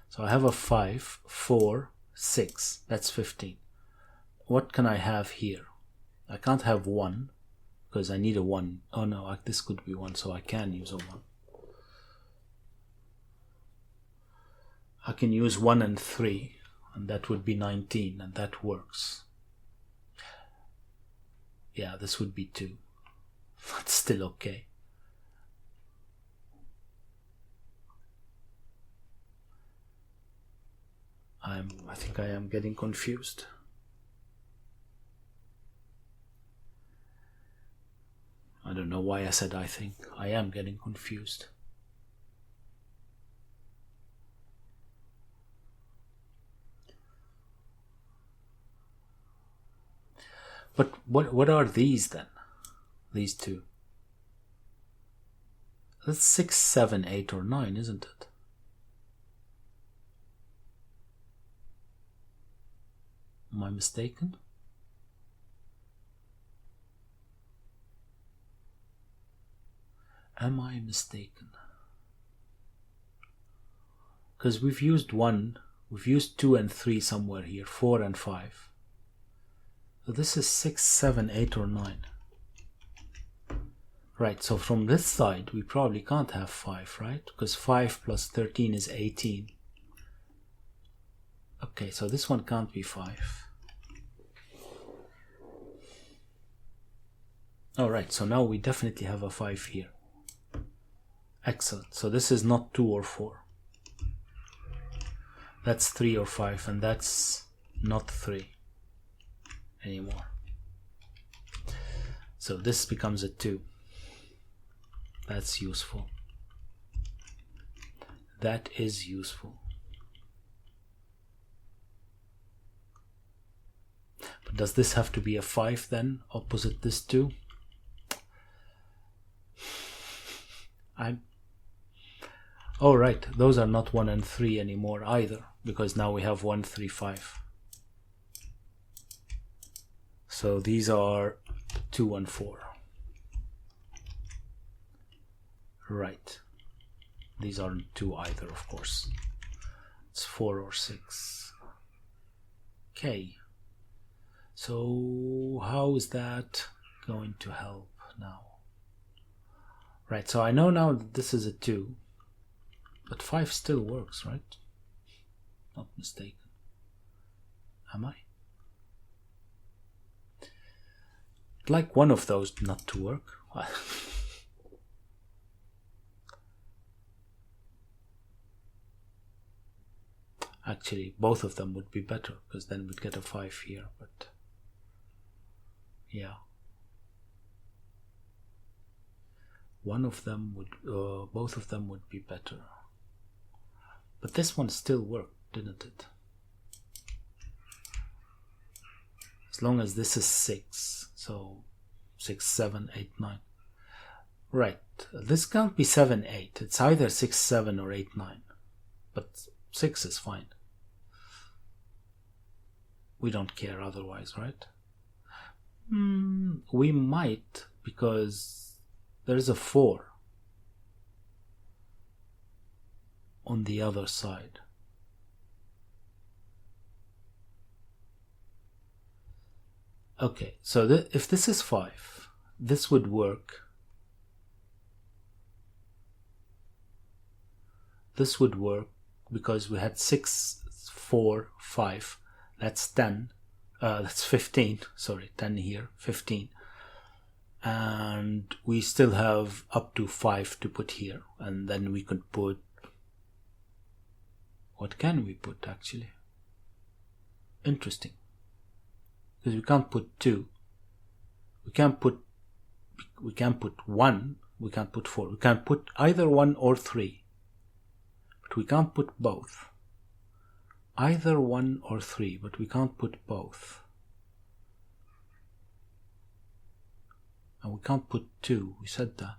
So I have a 5, 4, 6. That's 15. What can I have here? I can't have 1 because I need a 1. Oh no, this could be 1, so I can use a 1. I can use 1 and 3, and that would be 19, and that works. Yeah, this would be 2. That's still okay. I think I am getting confused. I don't know why I said I think. I am getting confused. But what are these then? These two. That's 6, 7, 8, or 9, isn't it? Am I mistaken? Am I mistaken? Because we've used 1, we've used 2 and 3 somewhere here, 4 and 5. So this is 6, 7, 8, or 9. Right, so from this side we probably can't have 5, right? Because 5 plus 13 is 18. Okay, so this one can't be 5. Alright, so now we definitely have a 5 here. Excellent, so this is not 2 or 4. That's 3 or 5, and that's not 3 anymore. So this becomes a 2. That's useful. That is useful. But does this have to be a 5 then, opposite this 2? Oh right, those are not 1 and 3 anymore either, because now we have 1, 3, 5. So these are 2 and 4. Right. These aren't 2 either, of course. It's 4 or 6. Okay. So how is that going to help now? Right, so I know now that this is a 2, but 5 still works, right? Not mistaken. Am I? I'd like one of those not to work. Actually, both of them would be better, because then we'd get a 5 here, but yeah. One of them would, both of them would be better. But this one still worked, didn't it? As long as this is 6, so 6, 7, 8, 9. Right, this can't be 7, 8. It's either 6, 7 or 8, 9. But 6 is fine. We don't care otherwise, right? We might, because there's a 4 on the other side. Okay, so if this is 5, this would work. This would work because we had 6, 4, 5. That's 10. That's 15. Sorry, 10 here, 15. And we still have up to 5 to put here. And then we could put... What can we put, actually? Interesting. Because we can't put 2. We can't put 1. We can't put 4. We can't put either 1 or 3. but we can't put both. Either 1 or 3, but we can't put both. And we can't put 2. We said that.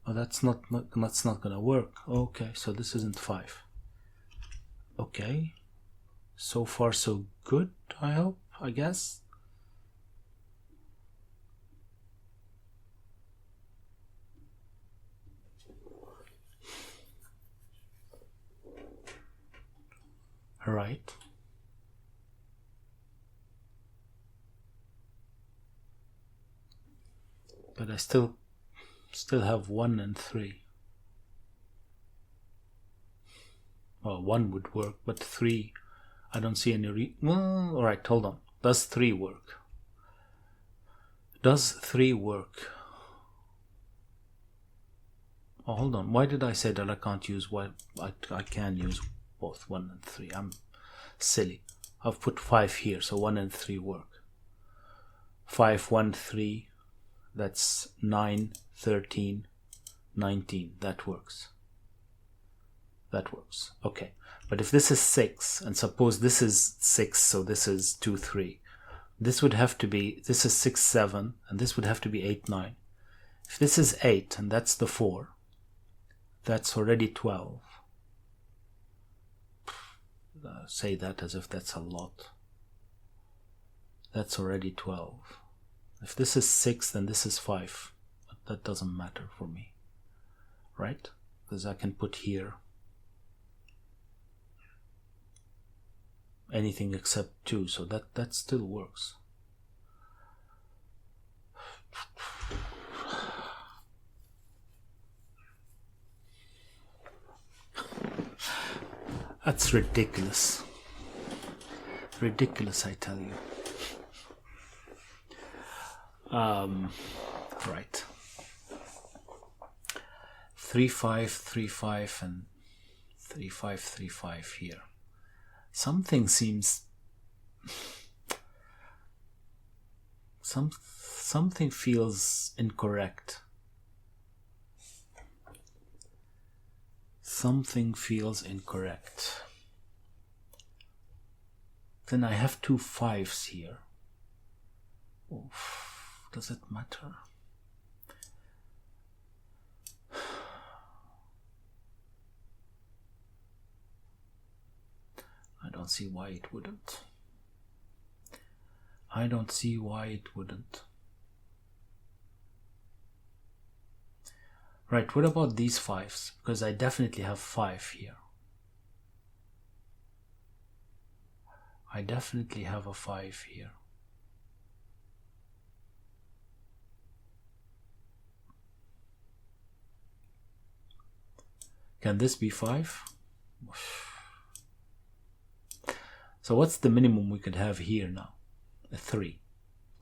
Oh, that's not gonna work. Okay, so this isn't 5. Okay. So far so good, I hope, I guess. Right. But I still have 1 and 3. Well, 1 would work, but 3, I don't see any well, alright, hold on. Does 3 work? Does 3 work? Oh, hold on. Why did I say that I can't use what I can use both 1 and 3? I'm silly. I've put 5 here, so 1 and 3 work. 5, 1, 3. That's 9, 13, 19. That works. That works. Okay. But if this is 6, and suppose this is 6, so this is 2, 3. This would have to be, this is 6, 7, and this would have to be 8, 9. If this is 8, and that's the 4, that's already 12. Say that as if that's a lot. That's already 12. If this is 6, then this is 5. But that doesn't matter for me. Right? Because I can put here anything except 2, so that still works. That's ridiculous. Ridiculous, I tell you. Right. 3, 5, 3, 5, and 3, 5, 3, 5 here. Something seems... Something feels incorrect. Something feels incorrect. Then I have 2 5s here. Oof, does it matter? I don't see why it wouldn't. I don't see why it wouldn't. Right, what about these 5s? Because I definitely have 5 here. I definitely have a 5 here. Can this be 5? So what's the minimum we could have here now? A 3.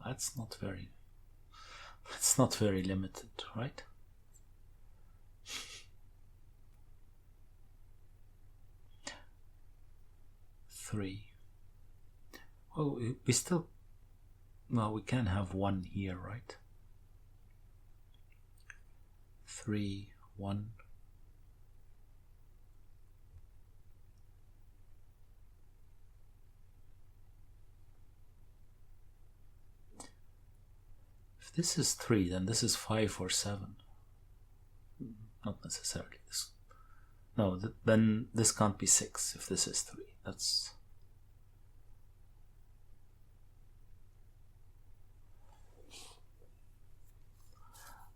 That's not very limited, right? Three. Well, we still... Well, we can have 1 here, right? 3, 1. If this is 3, then this is 5 or 7. Not necessarily. No, then this can't be 6 if this is 3. That's...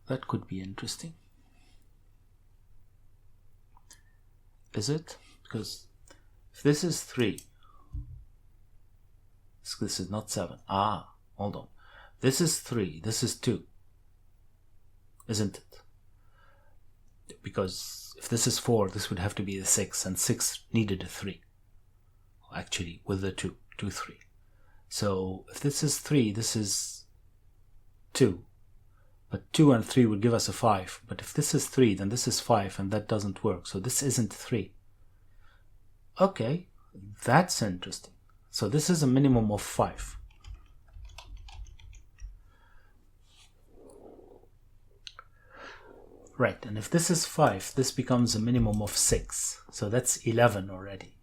That could be interesting. Is it? Because if this is 3, this is not 7. Ah, hold on. This is 3, this is 2. Isn't it? Because if this is 4, this would have to be the 6, and 6 needed a 3. Actually, with the 2, 2, 3. So if this is 3, this is 2. But 2 and 3 would give us a 5. But if this is 3, then this is 5, and that doesn't work. So this isn't 3. Okay, that's interesting. So this is a minimum of 5. Right, and if this is 5, this becomes a minimum of 6. So that's 11 already.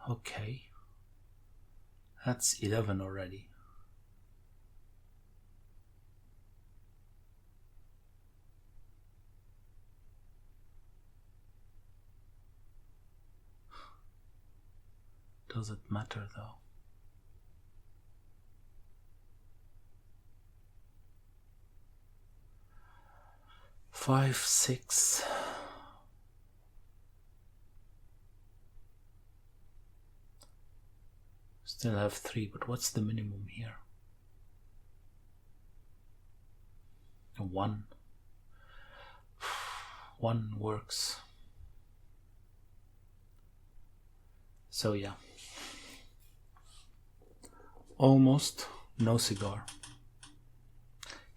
Okay. That's 11 already. Does it matter though? Five, 6. Still have 3, but what's the minimum here? 1. 1 works. So yeah. Almost no cigar.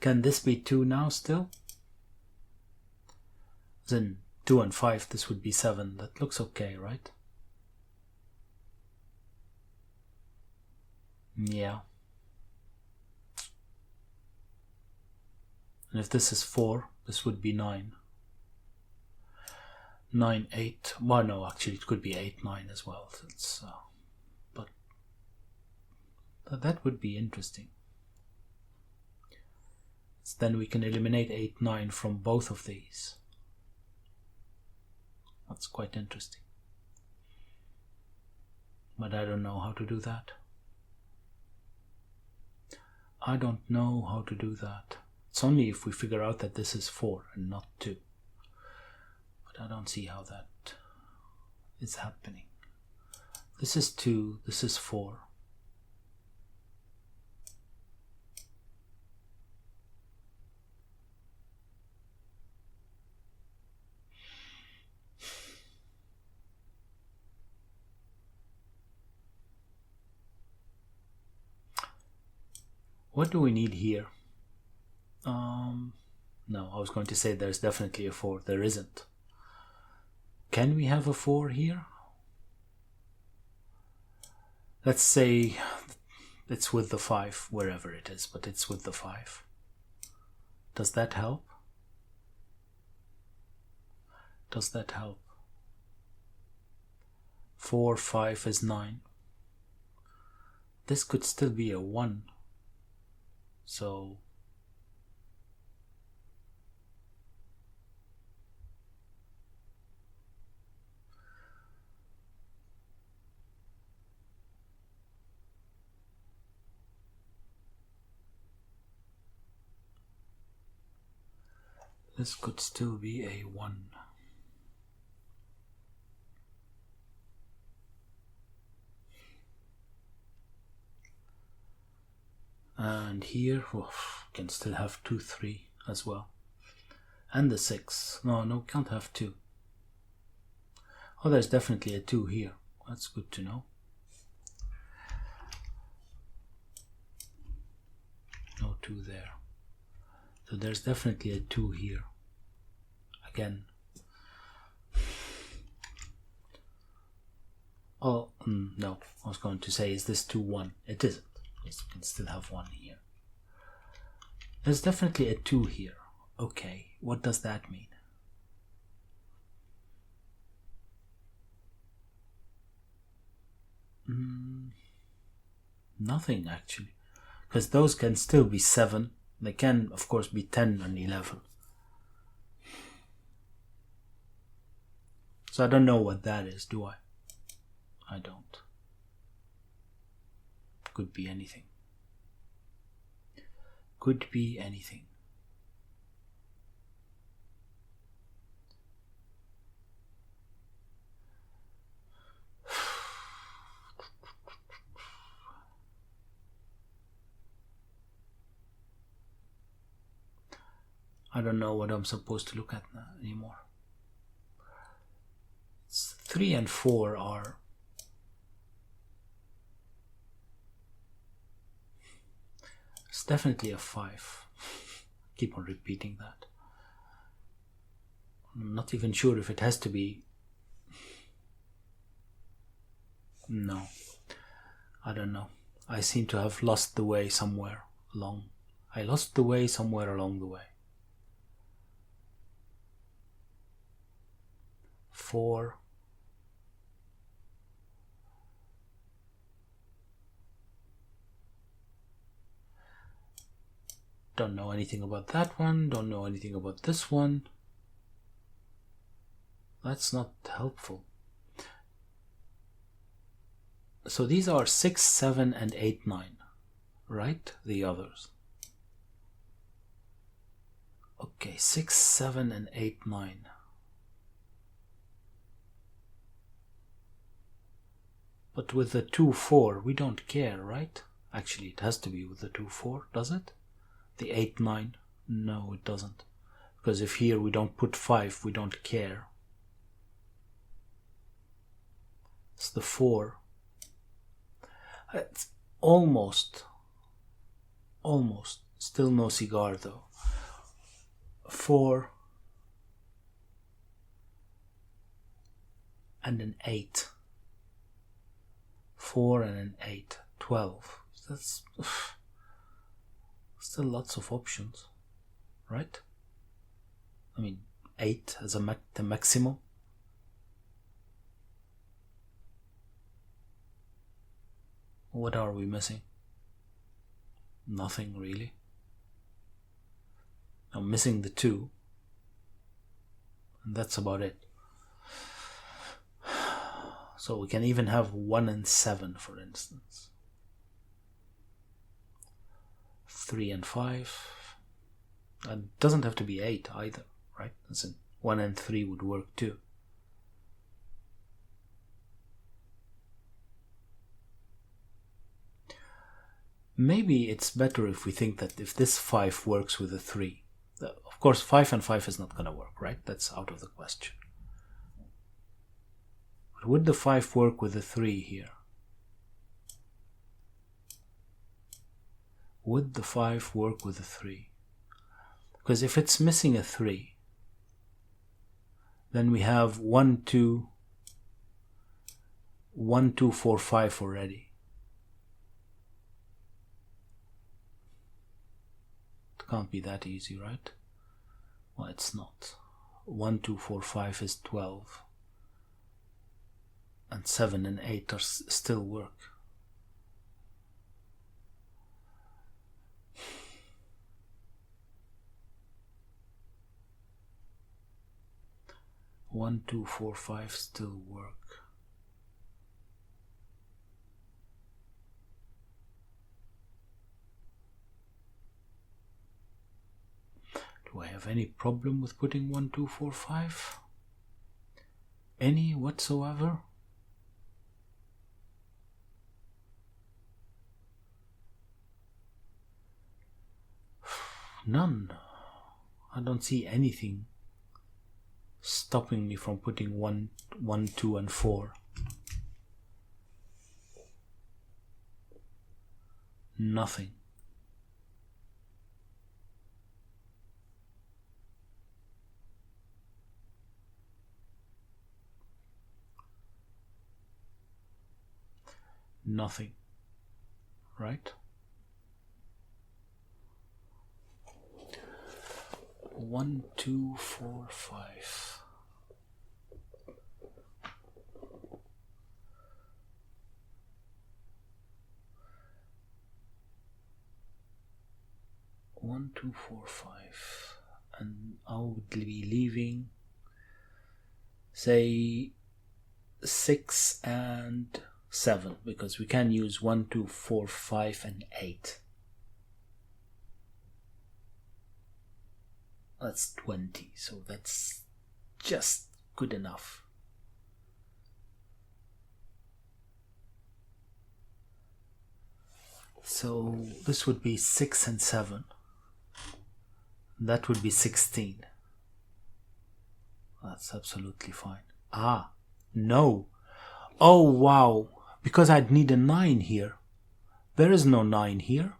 Can this be 2 now still? Then 2 and 5, this would be 7. That looks okay, right? Yeah. And if this is 4, this would be 9. 9, 8. Well, no, actually, it could be 8, 9 as well. It's, but that would be interesting. So then we can eliminate 8, 9 from both of these. That's quite interesting. But I don't know how to do that. I don't know how to do that. It's only if we figure out that this is 4 and not 2. But I don't see how that is happening. This is 2, this is 4. What do we need here? No, I was going to say there's definitely a 4. There isn't. Can we have a 4 here? Let's say it's with the 5, wherever it is, but it's with the 5. Does that help? Does that help? 4, 5 is 9. This could still be a 1. So this could still be a 1. And here, can still have 2, 3 as well. And the 6. No, can't have 2. Oh, there's definitely a 2 here. That's good to know. No 2 there. So there's definitely a 2 here. Again. Oh, no. I was going to say, is this 2, 1? It isn't. You can still have 1 here. There's definitely a 2 here. Okay, what does that mean? Nothing actually, because those can still be 7. They can, of course, be 10 and 11. So I don't know what that is, do I? I don't. Could be anything. Could be anything. I don't know what I'm supposed to look at now anymore. 3 and 4 are... It's definitely a 5. Keep on repeating that. I'm not even sure if it has to be... No. I don't know. I seem to have lost the way somewhere along... I lost the way somewhere along the way. 4. Don't know anything about that one. Don't know anything about this one. That's not helpful. So these are 6, 7, and 8, 9, right? The others. Okay, 6, 7, and 8, 9. But with the 2, 4, we don't care, right? Actually, it has to be with the 2, 4, does it? The 8, 9? No, it doesn't. Because if here we don't put 5, we don't care. It's the 4. It's almost. Still no cigar though. 4 and an 8. 4 and an 8. 12. That's still lots of options, right? I mean, 8 as the maximum. What are we missing? Nothing really. I'm missing the 2, and that's about it. So we can even have 1 and 7, for instance. 3 and 5. It doesn't have to be 8 either, right? As in 1 and 3 would work too. Maybe it's better if we think that if this 5 works with a 3. Of course, 5 and 5 is not going to work, right? That's out of the question. But would the 5 work with a 3 here? Would the 5 work with a 3? Because if it's missing a 3, then we have 1, 2, 4, 5 already. It can't be that easy, right? Well, it's not. 1, 2, 4, 5 is 12. And 7 and 8 are still work. One, 2, 4, 5 still work. Do I have any problem with putting 1, 2, 4, 5? Any whatsoever? None. I don't see anything stopping me from putting 1, 2, and 4. Nothing. Nothing. Right? 1, 2, 4, 5. One, 2, 4, 5, and I would be leaving, say, 6 and 7, because we can use 1, 2, 4, 5, and 8. That's 20, so that's just good enough. So this would be 6 and 7. That would be 16. That's absolutely fine. Ah, no. Oh, wow. Because I'd need a 9 here. There is no 9 here.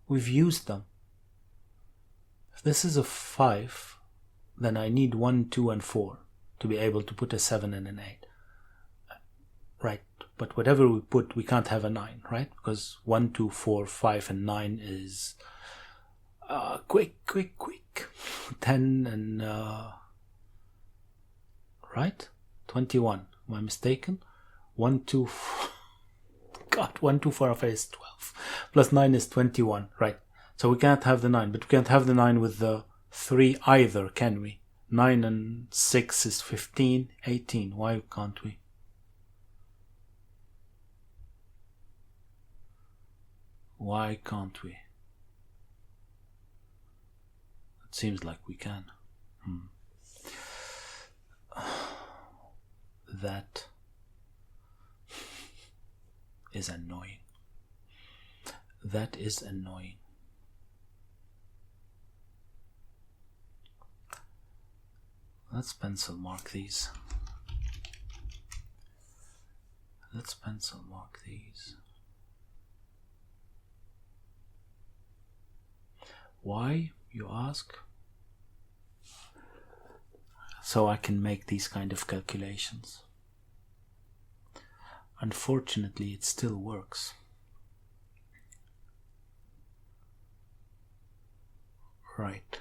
We've used them. If this is a 5, then I need 1, 2, and 4 to be able to put a 7 and an 8. Right, but whatever we put, we can't have a 9, right? Because 1, 2, 4, 5, and 9 is quick. 10 and right? 21. Am I mistaken? 1, 2, God, 1, 2, 4, 5 is 12. Plus 9 is 21, right? So we can't have the 9, but we can't have the 9 with the 3 either, can we? 9 and 6 is 15, 18. Why can't we? Why can't we? It seems like we can. That is annoying. That is annoying. Let's pencil mark these. Let's pencil mark these. Why, you ask? So I can make these kind of calculations. Unfortunately, it still works. Right.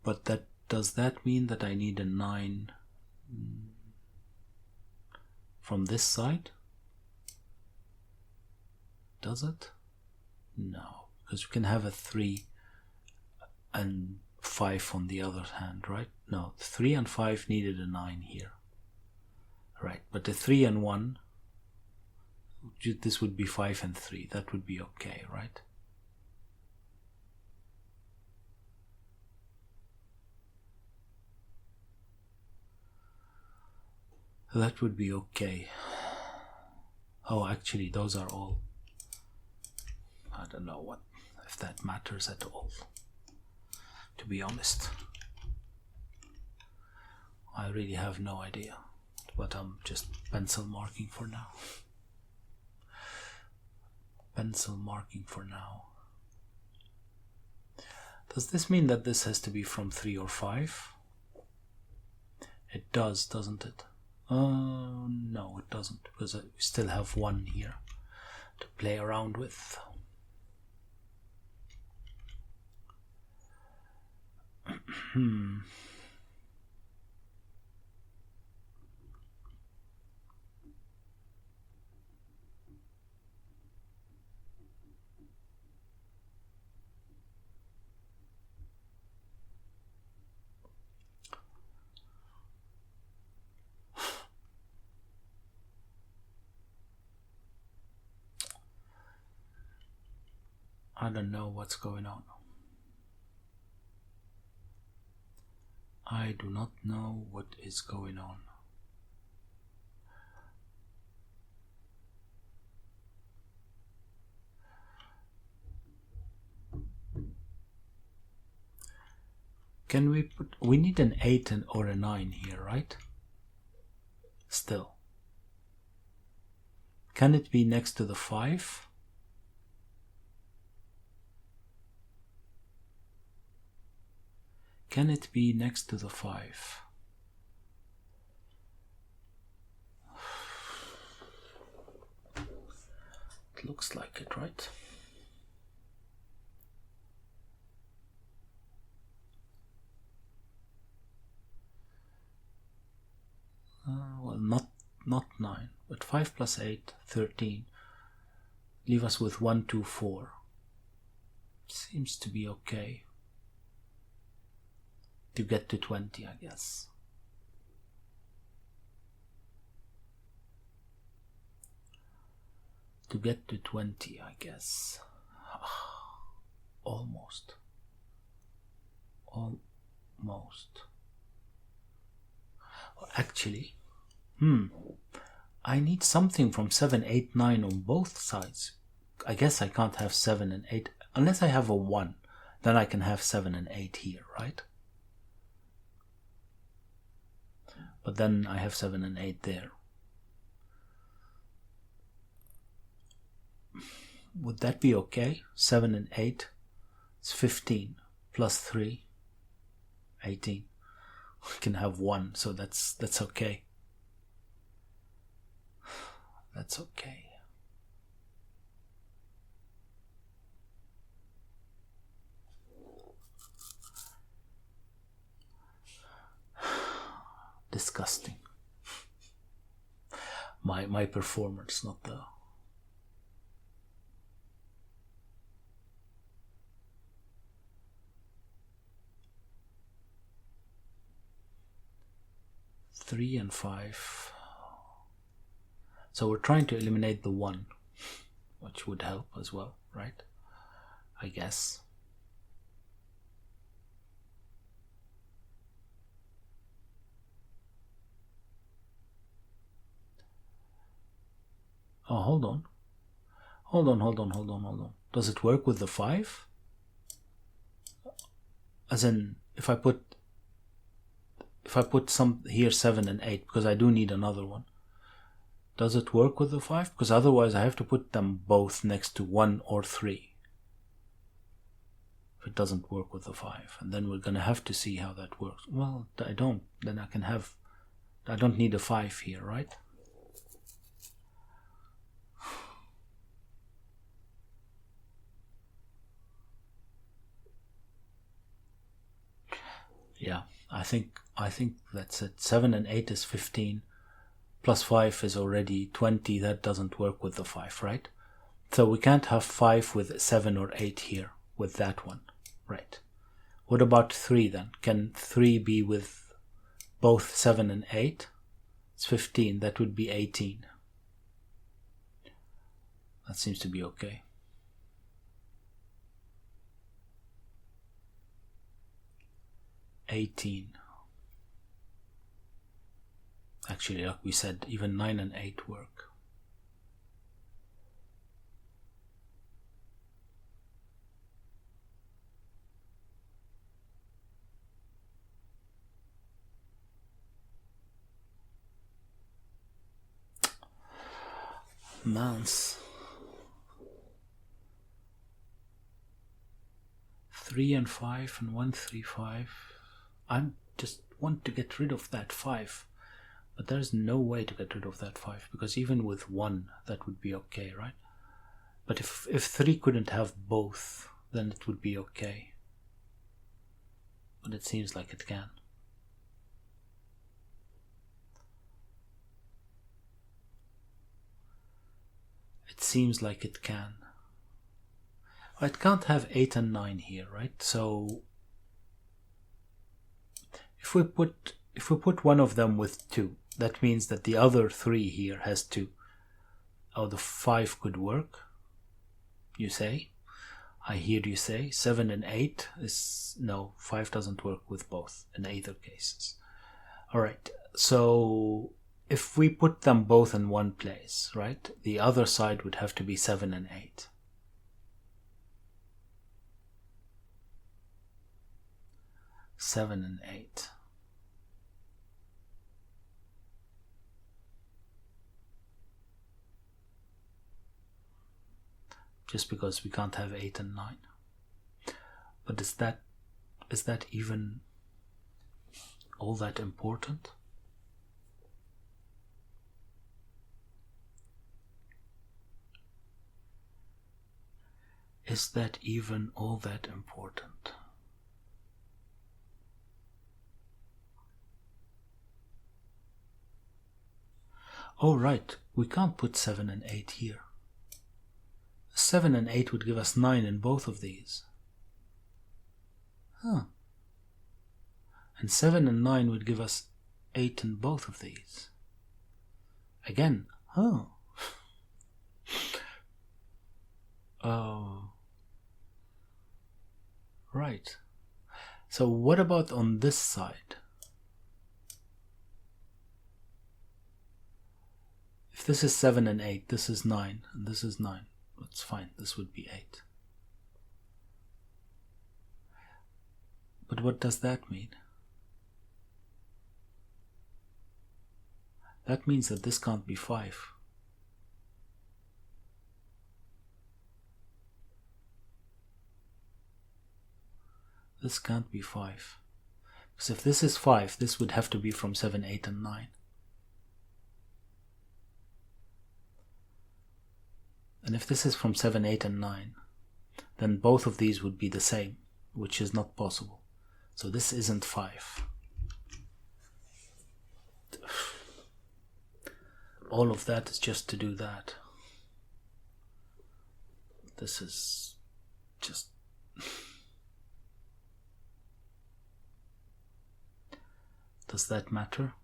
But does that mean that I need a 9 from this side? Does it? No, because we can have a 3 and 5 on the other hand, right? No, 3 and 5 needed a 9 here. Right, but the 3 and 1, this would be 5 and 3. That would be okay, right? That would be okay. Oh, actually, those are all. I don't know if that matters at all, to be honest. I really have no idea, but I'm just pencil marking for now. Pencil marking for now. Does this mean that this has to be from 3 or 5? It does, doesn't it? No, it doesn't, because we still have 1 here to play around with. I don't know what's going on. I do not know what is going on. Can we put, we need an 8 or a 9 here, right? Still. Can it be next to the 5? Can it be next to the 5? It looks like it, right? Well, not 9, but 5 plus 8, 13. Leave us with 1, 2, 4. Seems to be okay. To get to 20, I guess. To get to 20, I guess. Almost. Almost. Actually, I need something from 7, 8, 9 on both sides. I guess I can't have 7 and 8. Unless I have a 1, then I can have 7 and 8 here, right? But then I have 7 and 8 there. Would that be okay? 7 and 8? It's 15 plus 3, 18. We can have 1, so that's okay. That's okay. disgusting. My performance, not the... Three and 5. So we're trying to eliminate the 1, which would help as well, right? I guess. Oh, hold on. Hold on. Does it work with the 5? As in, if I put some here 7 and 8, because I do need another one, does it work with the 5? Because otherwise I have to put them both next to 1 or 3. If it doesn't work with the 5, and then we're gonna have to see how that works. Well, I don't. Then I don't need a 5 here, right? Yeah, I think that's it. 7 and 8 is 15, plus 5 is already 20. That doesn't work with the 5, right? So we can't have 5 with 7 or 8 here with that one, right? What about 3 then? Can 3 be with both 7 and 8? It's 15. That would be 18. That seems to be okay. Actually, like we said, even 9 and 8 work. Mince. 3 and 5 and 1, 3, 5. I just want to get rid of that 5, but there's no way to get rid of that 5, because even with 1 that would be okay, right? But if 3 couldn't have both, then it would be okay, but it seems like it can. It seems like it can. It can't have 8 and 9 here, right? So if we put one of them with 2, that means that the other 3 here has 2. Oh, the 5 could work, you say? I hear you say. 7 and 8 is... no, 5 doesn't work with both in either cases. Alright, so if we put them both in one place, right, the other side would have to be 7 and 8. Seven and 8. Just because we can't have 8 and 9. But is that even all that important? Is that even all that important? Oh, right, we can't put 7 and 8 here. 7 and 8 would give us 9 in both of these. Huh. And 7 and 9 would give us 8 in both of these. Again, huh. Oh. Right. So what about on this side? If this is 7 and 8, this is 9, and this is 9. That's fine, this would be 8. But what does that mean? That means that this can't be 5. This can't be 5. Because if this is 5, this would have to be from 7, 8, and 9. And if this is from 7, 8, and 9, then both of these would be the same, which is not possible. So this isn't 5. all of that is just to do that. This is just... Does that matter?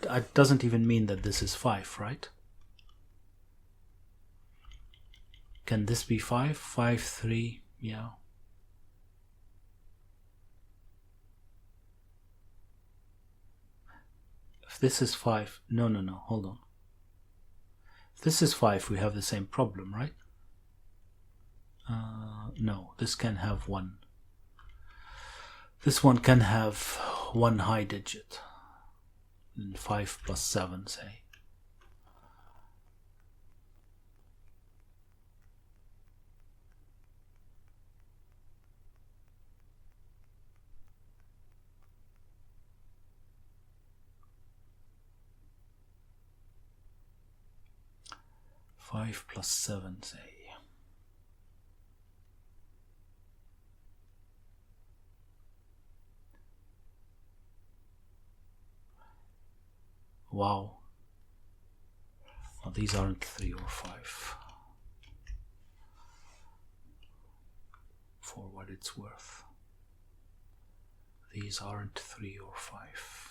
It doesn't even mean that this is 5, right? Can this be 5? 5, 3, yeah. If this is 5, no, hold on. If this is 5, we have the same problem, right? No, this can have 1. This one can have 1 high digit. 5 plus 7, say. Five plus 7, say. Wow. Well, these aren't 3 or 5. For what it's worth. These aren't 3 or 5.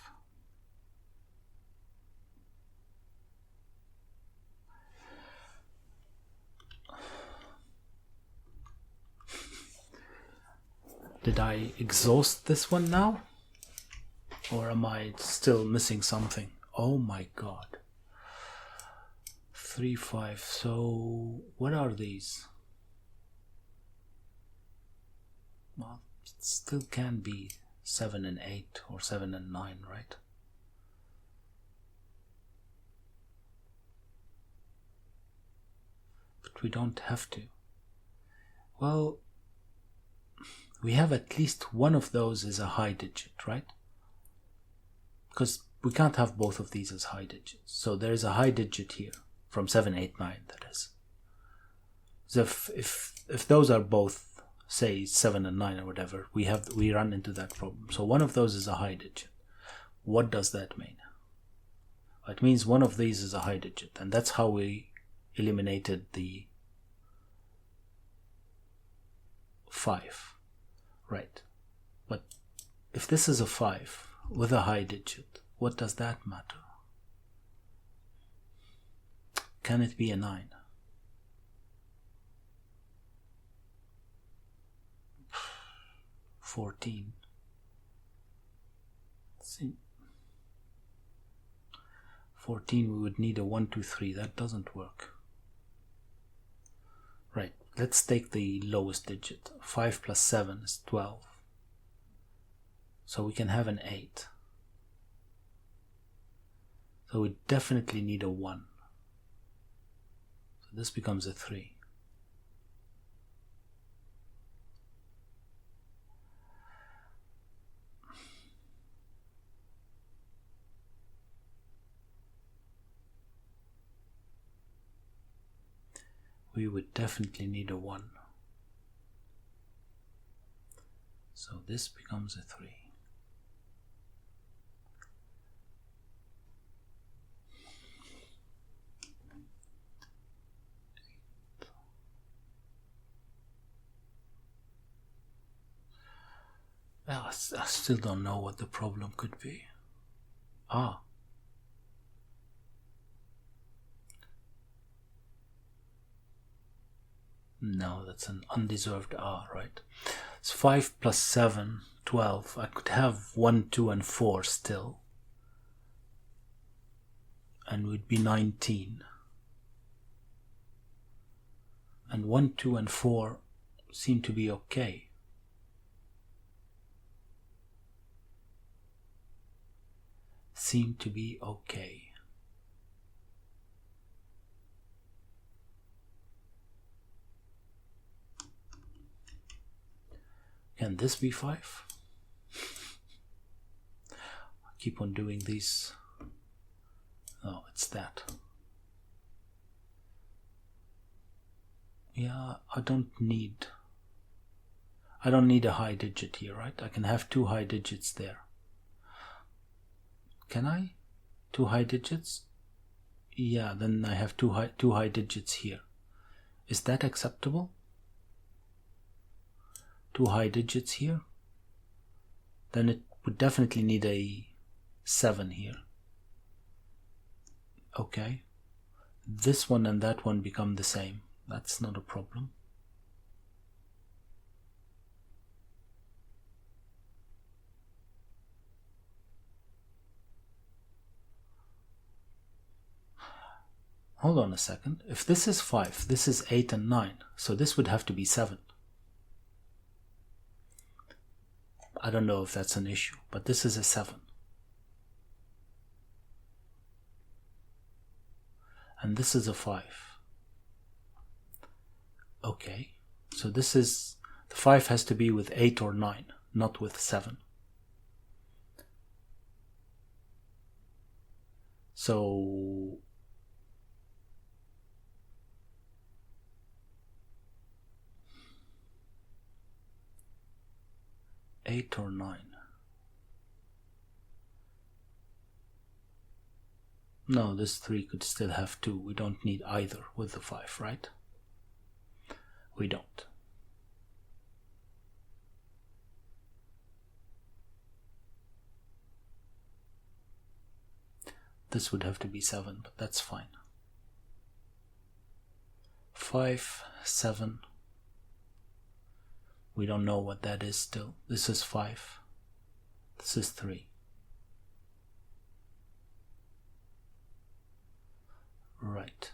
Did I exhaust this one now? Or am I still missing something? Oh my god. 3, 5. So what are these? Well, it still can be 7 and 8 or 7 and 9, right? But we don't have to. Well, we have at least one of those as a high digit, right? Because we can't have both of these as high digits. So there is a high digit here, from 7, 8, 9, that is. So if those are both, say, 7 and 9 or whatever, we run into that problem. So one of those is a high digit. What does that mean? It means one of these is a high digit, and that's how we eliminated the 5. Right. But if this is a 5 with a high digit, what does that matter? Can it be a 9? $14. See, 14 we would need a 1, 2, 3. That doesn't work. Right. Let's take the lowest digit. 5 plus 7 is 12. So we can have an 8. So we definitely need a 1. So this becomes a 3. We would definitely need a 1. So this becomes a 3. Well, I still don't know what the problem could be. No, that's an undeserved right? It's 5 plus 7, 12. I could have 1, 2, and 4 still. And we'd be 19. And 1, 2, and 4 seem to be okay. Seem to be okay. Can this be 5? I keep on doing these. Oh, it's that. Yeah, I don't need a high digit here, right? I can have 2 high digits there. Can I? 2 high digits? Yeah, then I have two high digits here. Is that acceptable? 2 high digits here? Then it would definitely need a 7 here. Okay. This one and that one become the same. That's not a problem. Hold on a second. If this is 5, this is 8 and 9. So this would have to be 7. I don't know if that's an issue, but this is a 7. And this is a 5. Okay. So this is, the 5 has to be with 8 or 9, not with 7. So eight or 9. No, this 3 could still have 2. We don't need either with the 5, right? We don't. This would have to be 7, but that's fine. 5, 7. We don't know what that is still. This is 5. This is 3. Right.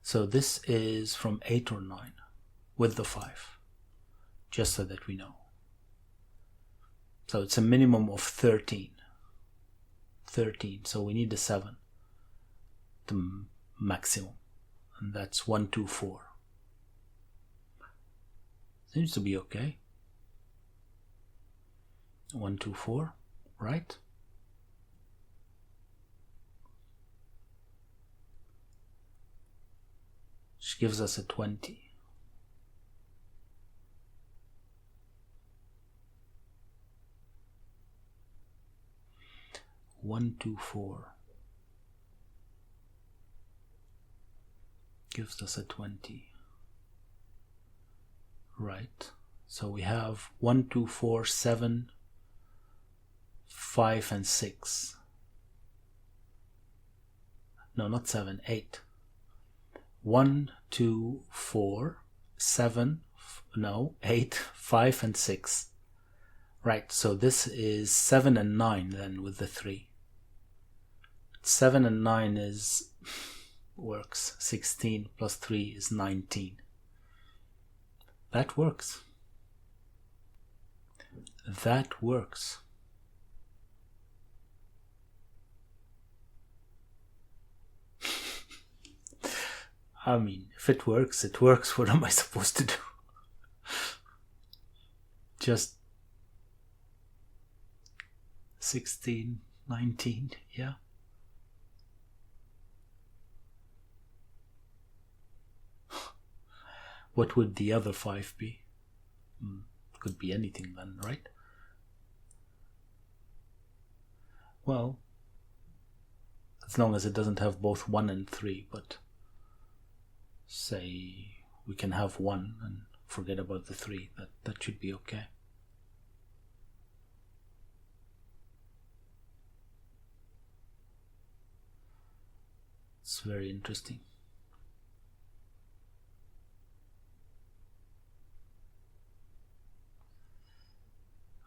So this is from 8 or 9 with the 5, just so that we know. So it's a minimum of 13. 13, so we need a 7, the maximum, and that's 1, 2, 4. Seems to be okay. 1, 2, 4, right? Which gives us a 20. One, 2, 4 gives us a 20. Right. So we have 1, 2, 4, 7, 5, and 6. No, not 7, 8. 1, 2, 4, 7, 8, 5, and 6. Right, so this is 7 and 9 then with the 3. 7 and 9 works. 16 plus 3 is 19. That works. That works. I mean, if it works, it works. What am I supposed to do? Just 16, 19, yeah. What would the other 5 be? Could be anything then, right? Well, as long as it doesn't have both 1 and 3, but say we can have 1 and forget about the 3, that should be okay. It's very interesting.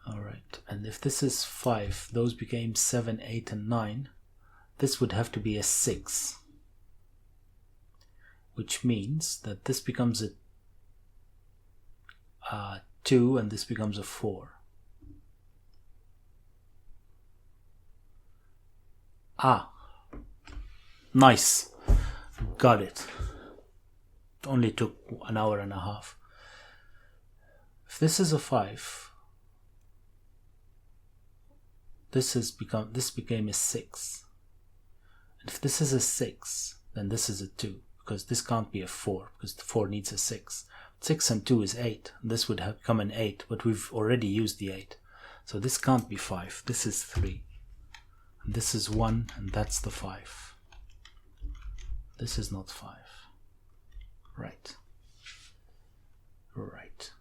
Alright, and if this is 5, those became 7, 8, and 9. This would have to be a 6. Which means that this becomes a 2 and this becomes a 4. Ah, nice. Got it. It only took an hour and a half. If this is a 5, this became a 6. And if this is a 6, then this is a 2, because this can't be a 4, because the 4 needs a 6. 6 and 2 is 8. This would have become an 8, but we've already used the 8. So this can't be 5. This is 3. And this is 1, and that's the 5. This is not 5. Right. Right.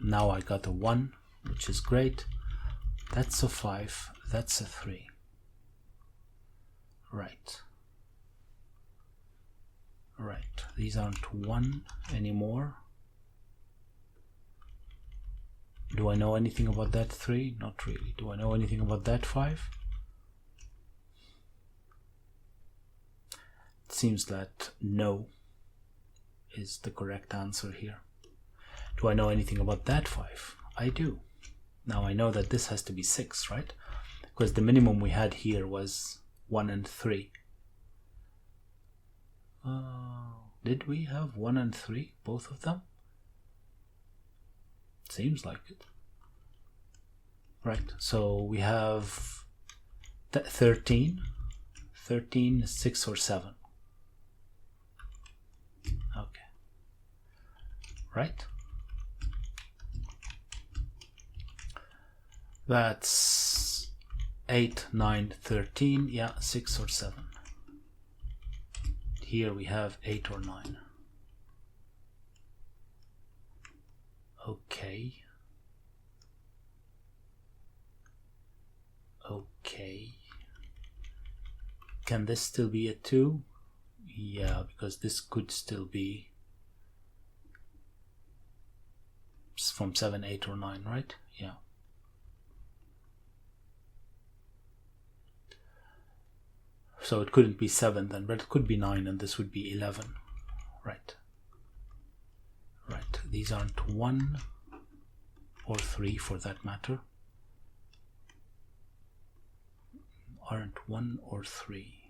Now I got a 1, which is great. That's a 5. That's a 3. Right. Right. These aren't 1 anymore. Do I know anything about that 3? Not really. Do I know anything about that 5? It seems that no is the correct answer here. Do I know anything about that 5? I do. Now I know that this has to be 6, right? Because the minimum we had here was 1 and 3. Did we have 1 and 3, both of them? Seems like it. Right, so we have 13. 13 is 6 or 7. Okay. Right? That's 8, 9, 13. Yeah, 6 or 7. Here we have 8 or 9. Okay. Okay. Can this still be a 2? Yeah, because this could still be from 7, 8 or 9, right? Yeah. So it couldn't be 7 then, but it could be 9, and this would be 11. Right. Right. These aren't 1 or 3 for that matter. Aren't 1 or 3.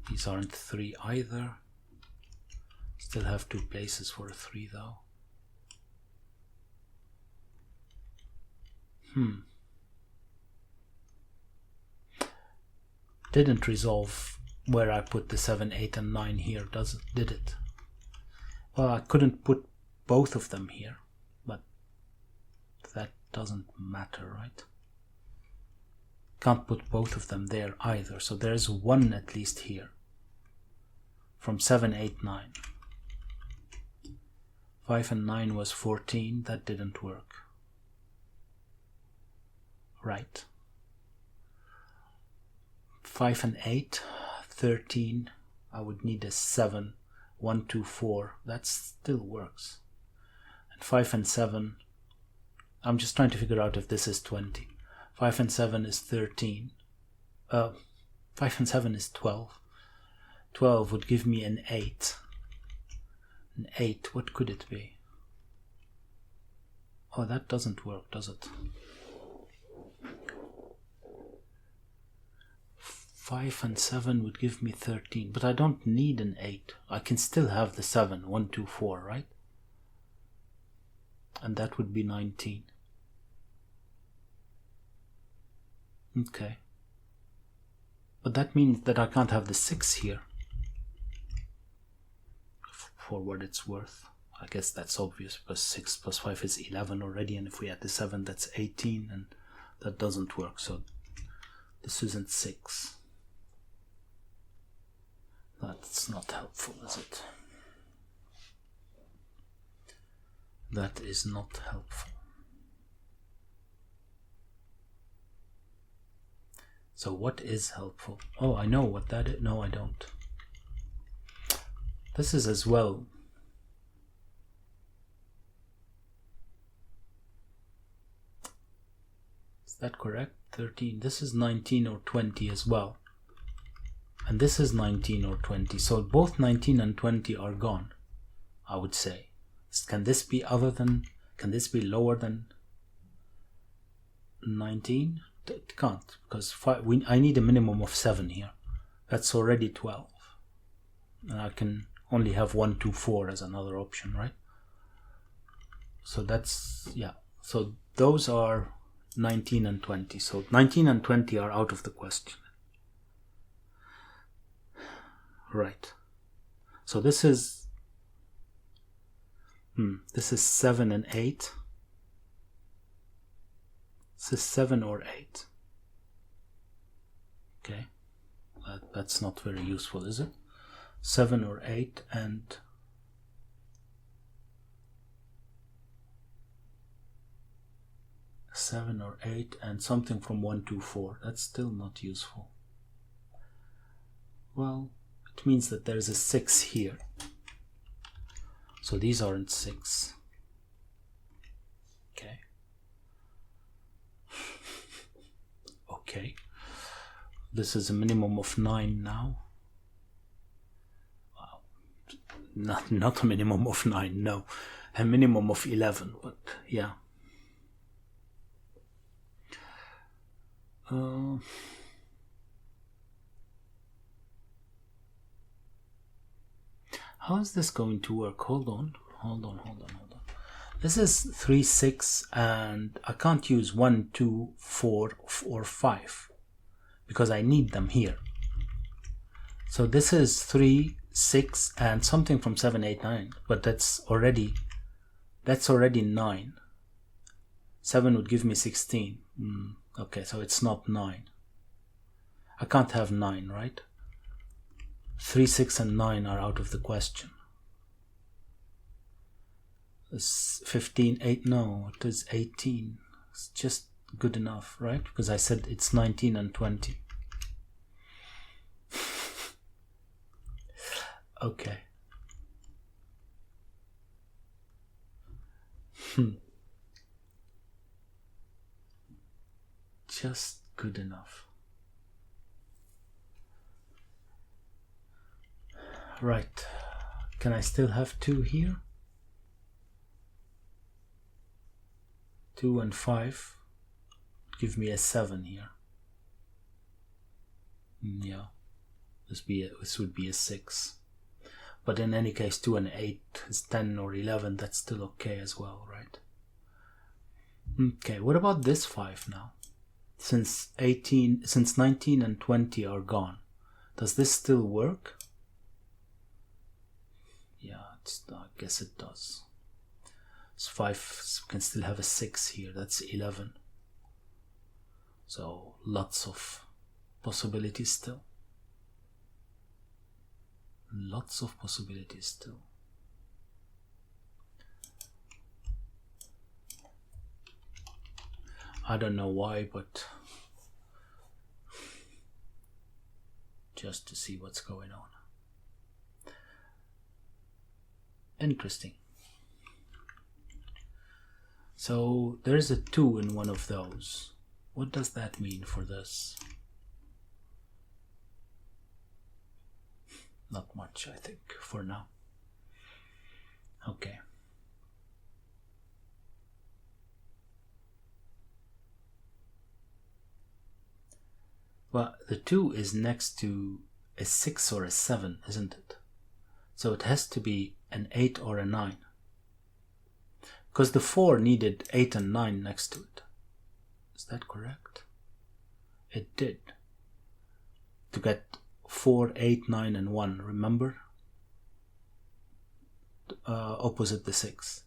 These aren't 3 either. Still have 2 places for a 3 though. Didn't resolve where I put the 7, 8 and 9 here, did it? Well, I couldn't put both of them here, but that doesn't matter, right? Can't put both of them there either, so there's 1 at least here. From 7, 8, 9. 5 and 9 was 14, that didn't work. Right. 5 and 8, 13, I would need a 7, 1, 2, 4, that still works. And 5 and 7, I'm just trying to figure out if this is 20. 5 and 7 is 13. 5 and 7 is 12. 12 would give me an 8. An 8, what could it be? Oh, that doesn't work, does it? 5 and 7 would give me 13, but I don't need an 8. I can still have the 7, 1, 2, 4, right? And that would be 19. Okay. But that means that I can't have the 6 here. For what it's worth. I guess that's obvious because 6 plus 5 is 11 already, and if we add the 7 that's 18, and that doesn't work, so this isn't 6. That's not helpful, is it? That is not helpful. So what is helpful? Oh, I know what that is. No, I don't. This is as well. Is that correct? 13. This is 19 or 20 as well. And this is 19 or 20. So both 19 and 20 are gone, I would say. Can this be other than, can this be lower than 19? It can't, because I need a minimum of 7 here. That's already 12. And I can only have 1, 2, 4 as another option, right? So that's, yeah. So those are 19 and 20. So 19 and 20 are out of the question. Right. So this is 7 and 8. This is 7 or 8. Okay, that's not very useful, is it? 7 or 8 and 7 or 8 and something from 1 to 4. That's still not useful. Well, it means that there's a 6 here. So these aren't 6. Okay. Okay. This is a minimum of 9 now. Wow. Not a minimum of 9, no. A minimum of 11, but yeah. How is this going to work? Hold on. This is 3, 6, and I can't use 1, 2, 4, or 5 because I need them here. So this is 3, 6, and something from 7, 8, 9, but that's already 9. 7 would give me 16. Okay, so it's not 9. I can't have 9, right? 3, 6, and 9 are out of the question. It's 15, 8, no, it is 18. It's just good enough, right? Because I said it's 19 and 20. Okay. Just good enough. Right. Can I still have 2 here? 2 and 5 give me a 7 here. Yeah. This would be a 6. But in any case, 2 and 8 is 10 or 11. That's still okay as well, right? Okay, what about this 5 now? Since 19 and 20 are gone, does this still work? Yeah, I guess it does. So 5 can still have a 6 here. That's 11. So lots of possibilities still. Lots of possibilities still. I don't know why, but just to see what's going on. Interesting. So there's a 2 in one of those. What does that mean for this? Not much, I think, for now. Okay. Well, the 2 is next to a 6 or a 7, isn't it? So it has to be an 8 or a 9. Because the 4 needed 8 and 9 next to it. Is that correct? It did. To get 4, 8, 9, and 1, remember? Opposite the 6.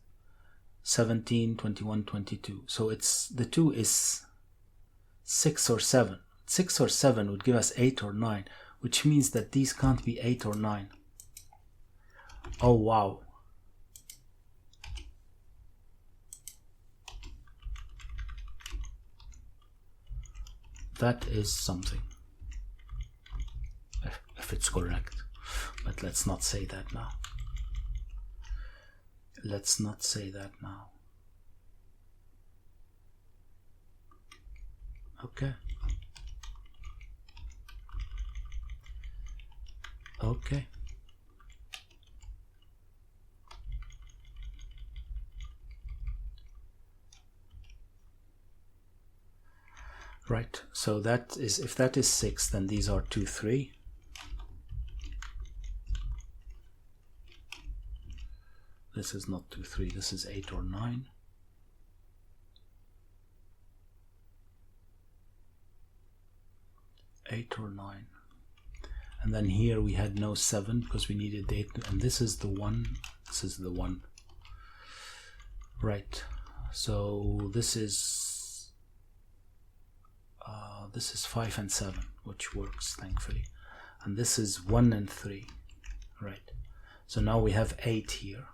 17, 21, 22. So the 2 is 6 or 7. 6 or 7 would give us 8 or 9, which means that these can't be 8 or 9. Oh, wow. That is something. If it's correct. But let's not say that now. Let's not say that now. Okay. Okay. Right, so that is, if that is 6, then these are 2, 3. This is not 2, 3, this is 8 or 9. Eight or 9. And then here we had no 7 because we needed 8, and this is the 1. This is the 1. Right, so this is This is 5 and 7, which works, thankfully. And this is 1 and 3. Right. So now we have 8 here.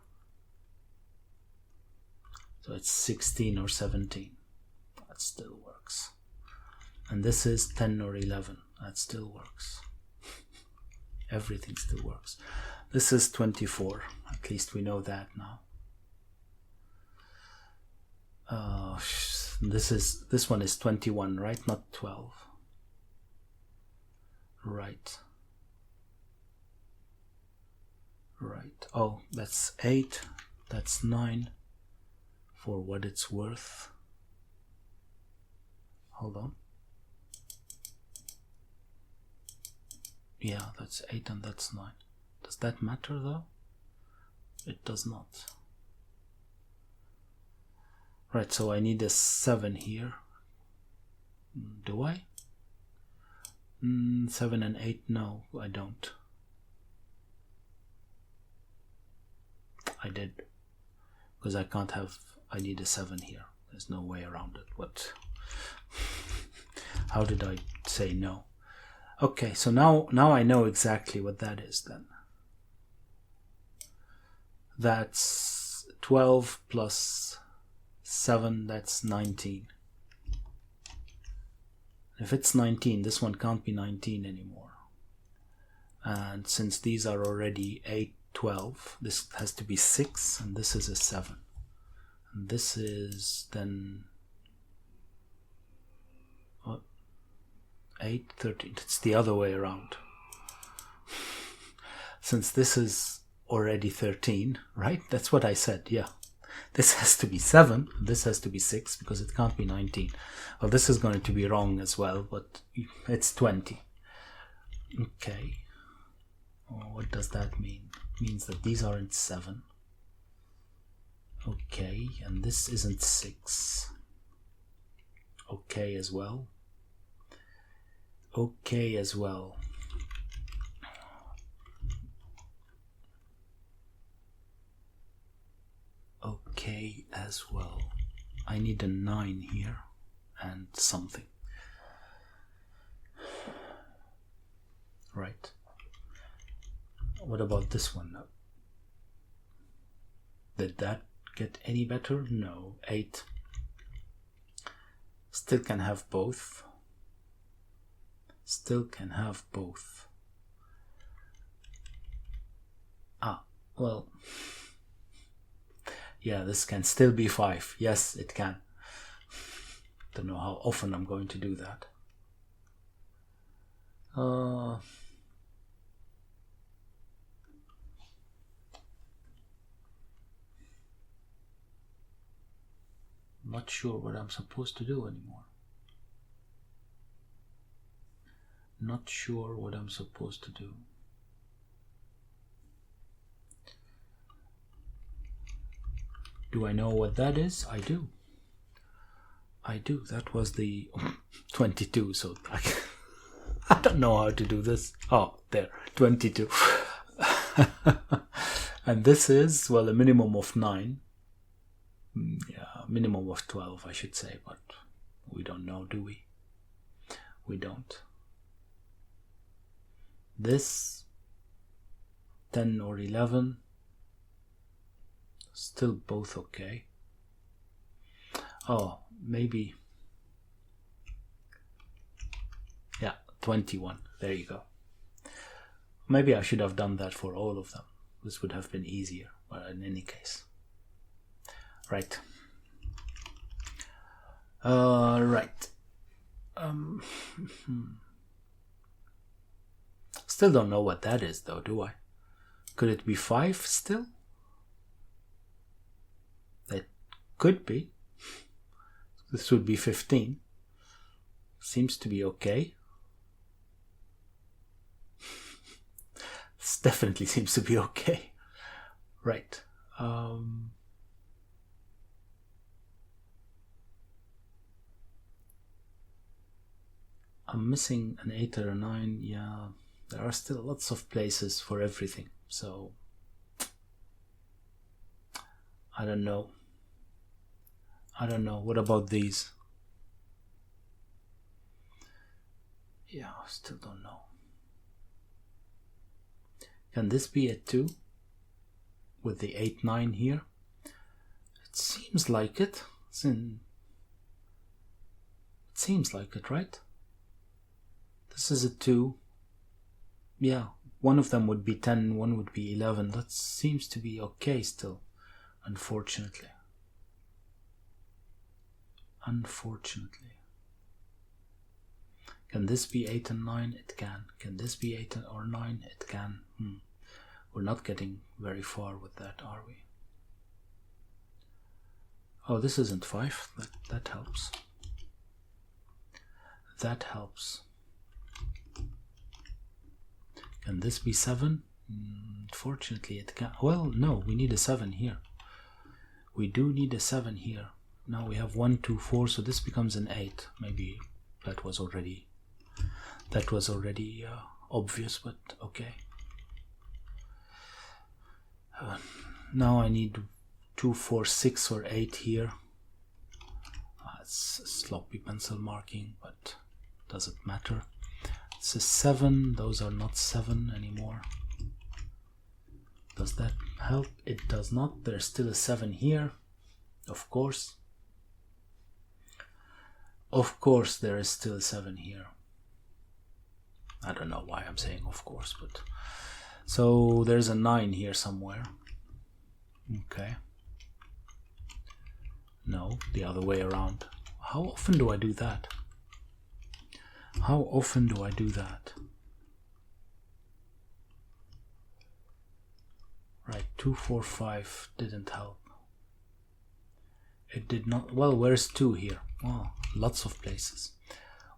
So it's 16 or 17. That still works. And this is 10 or 11. That still works. Everything still works. This is 24. At least we know that now. This one is 21, right? Not 12. Right. Right. Oh, that's 8. That's 9. For what it's worth. Hold on. Yeah, that's 8 and that's 9. Does that matter though? It does not. Right, so I need a 7 here. Do I? 7 and 8, no, I don't. I did. Because I can't have, I need a 7 here. There's no way around it. What? How did I say no? Okay, so now I know exactly what that is then. That's 12 plus 7, that's 19. If it's 19, this one can't be 19 anymore. And since these are already 8, 12, this has to be 6, and this is a 7. And this is then 8, 13. It's the other way around. Since this is already 13, right? That's what I said, yeah. This has to be 7, this has to be 6, because it can't be 19. Well, this is going to be wrong as well, but it's 20. Okay. Oh, what does that mean? It means that these aren't 7. Okay, and this isn't 6. Okay as well. Okay as well. Okay as well. I need a 9 here and something. Right. What about this one now? Did that get any better? No. 8. Still can have both. Still can have both. Ah, well. Yeah, this can still be 5. Yes, it can. Don't know how often I'm going to do that. Not sure what I'm supposed to do anymore. Not sure what I'm supposed to do. Do I know what that is? I do. I do. That was the 22, so I don't know how to do this. Oh, there, 22. And this is, well, a minimum of 9. Yeah, minimum of 12, I should say, but we don't know, do we? We don't. This 10 or 11, still both okay. Oh, maybe, yeah, 21, there you go. Maybe I should have done that for all of them. This would have been easier, but in any case. Right. Right. Still don't know what that is though, do I? Could it be 5 still? It could be. This would be 15. Seems to be okay. This definitely seems to be okay. Right. I'm missing an 8 or a 9. Yeah, there are still lots of places for everything. So, I don't know. I don't know. What about these? Yeah, I still don't know. Can this be a 2 with the 8-9 here? It seems like it. It seems like it, right? This is a 2. Yeah, one of them would be 10, one would be 11. That seems to be okay still, unfortunately. Unfortunately. Can this be 8 and 9? It can. Can this be 8 or 9? It can. We're not getting very far with that, are we? Oh, this isn't 5. That helps. That helps. Can this be 7? Fortunately, it can. Well, no, we need a 7 here. We do need a 7 here. Now we have 1, 2, 4, so this becomes an 8. Maybe that was already obvious, but okay. Now I need 2, 4, 6 or 8 here. It's sloppy pencil marking, but doesn't matter. It's a 7. Those are not 7 anymore. Does that help? It does not. There's still a 7 here. Of course. Of course there is still a 7 here. I don't know why I'm saying of course, but... So there's a 9 here somewhere. Okay. No, the other way around. How often do I do that? How often do I do that? Right, 2, 4, 5 didn't help. It did not. Well, where's 2 here? Oh, lots of places.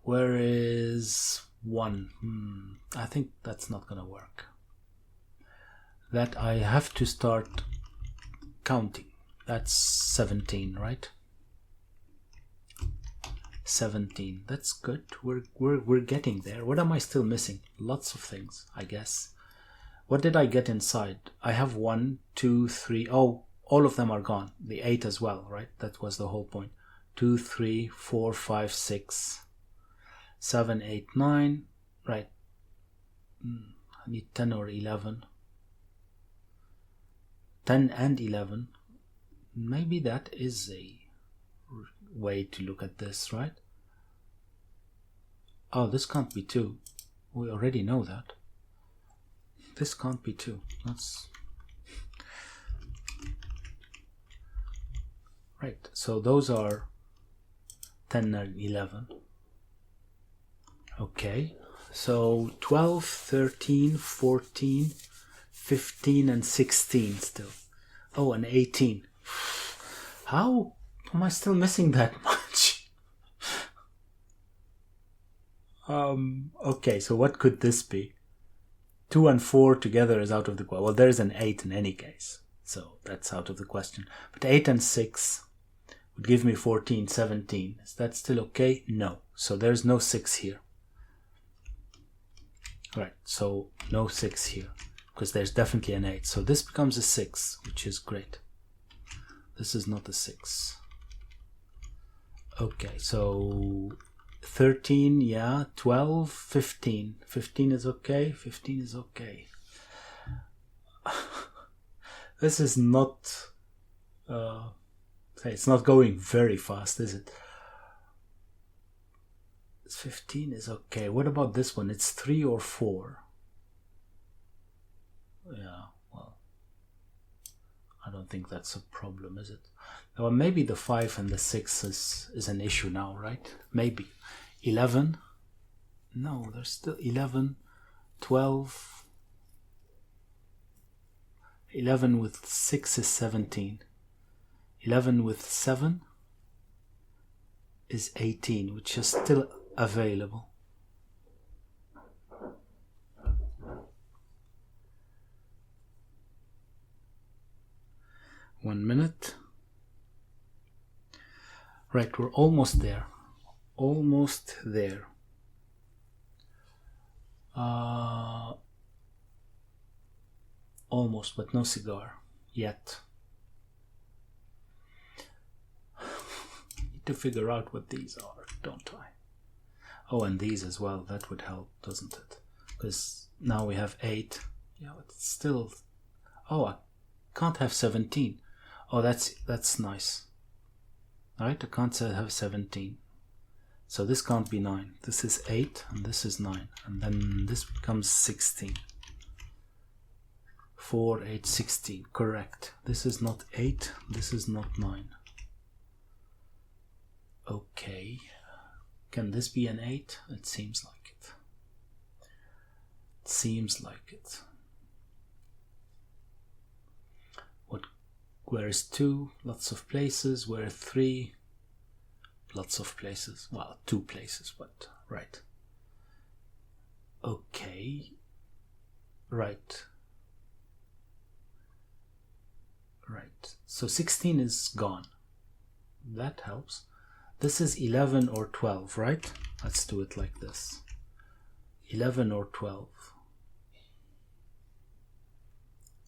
Where is 1? I think that's not gonna work. That I have to start counting. That's 17, right? 17. That's good. We're getting there. What am I still missing? Lots of things, I guess. What did I get inside? I have 1, 2, 3. Oh, all of them are gone. The 8 as well, right? That was the whole point. 2, 3, 4, 5, 6, 7, 8, 9. Right. I need 10 or 11. 10 and 11. Maybe that is a way to look at this, right? Oh, this can't be 2. We already know that. This can't be 2. That's right. So those are 10 and 11. Okay. So 12, 13, 14, 15 and 16 still. Oh, and 18. How am I still missing that much? Okay, so what could this be? 2 and 4 together is out of the question. Well, there's an 8 in any case, so that's out of the question. But 8 and 6 would give me 14, 17. Is that still okay? No. So there's no 6 here. Right, so no 6 here, because there's definitely an 8. So this becomes a 6, which is great. This is not a 6. Okay, so 13, yeah, 12, 15. 15 is okay, 15 is okay. This is not, it's not going very fast, is it? 15 is okay. What about this one? It's 3 or 4. Yeah, well, I don't think that's a problem, is it? Well, maybe the 5 and the 6 is an issue now, right? Maybe. 11. No, there's still 11, 12. 11 with 6 is 17. 11 with 7 is 18, which is still available. One minute. Right, we're almost there. Almost there. Almost, but no cigar yet. Need to figure out what these are, don't I? Oh, and these as well, that would help, doesn't it? Because now we have 8. Yeah, it's still... Oh, I can't have 17. Oh, that's nice. Alright, I can't have 17. So this can't be 9. This is 8, and this is 9. And then this becomes 16. 4, 8, 16. Correct. This is not 8. This is not 9. Okay. Can this be an 8? It seems like it. It seems like it. Where is 2? Lots of places. Where 3? Lots of places. Well, 2 places, but right. Okay. Right. Right. So 16 is gone. That helps. This is 11 or 12, right? Let's do it like this. 11 or 12.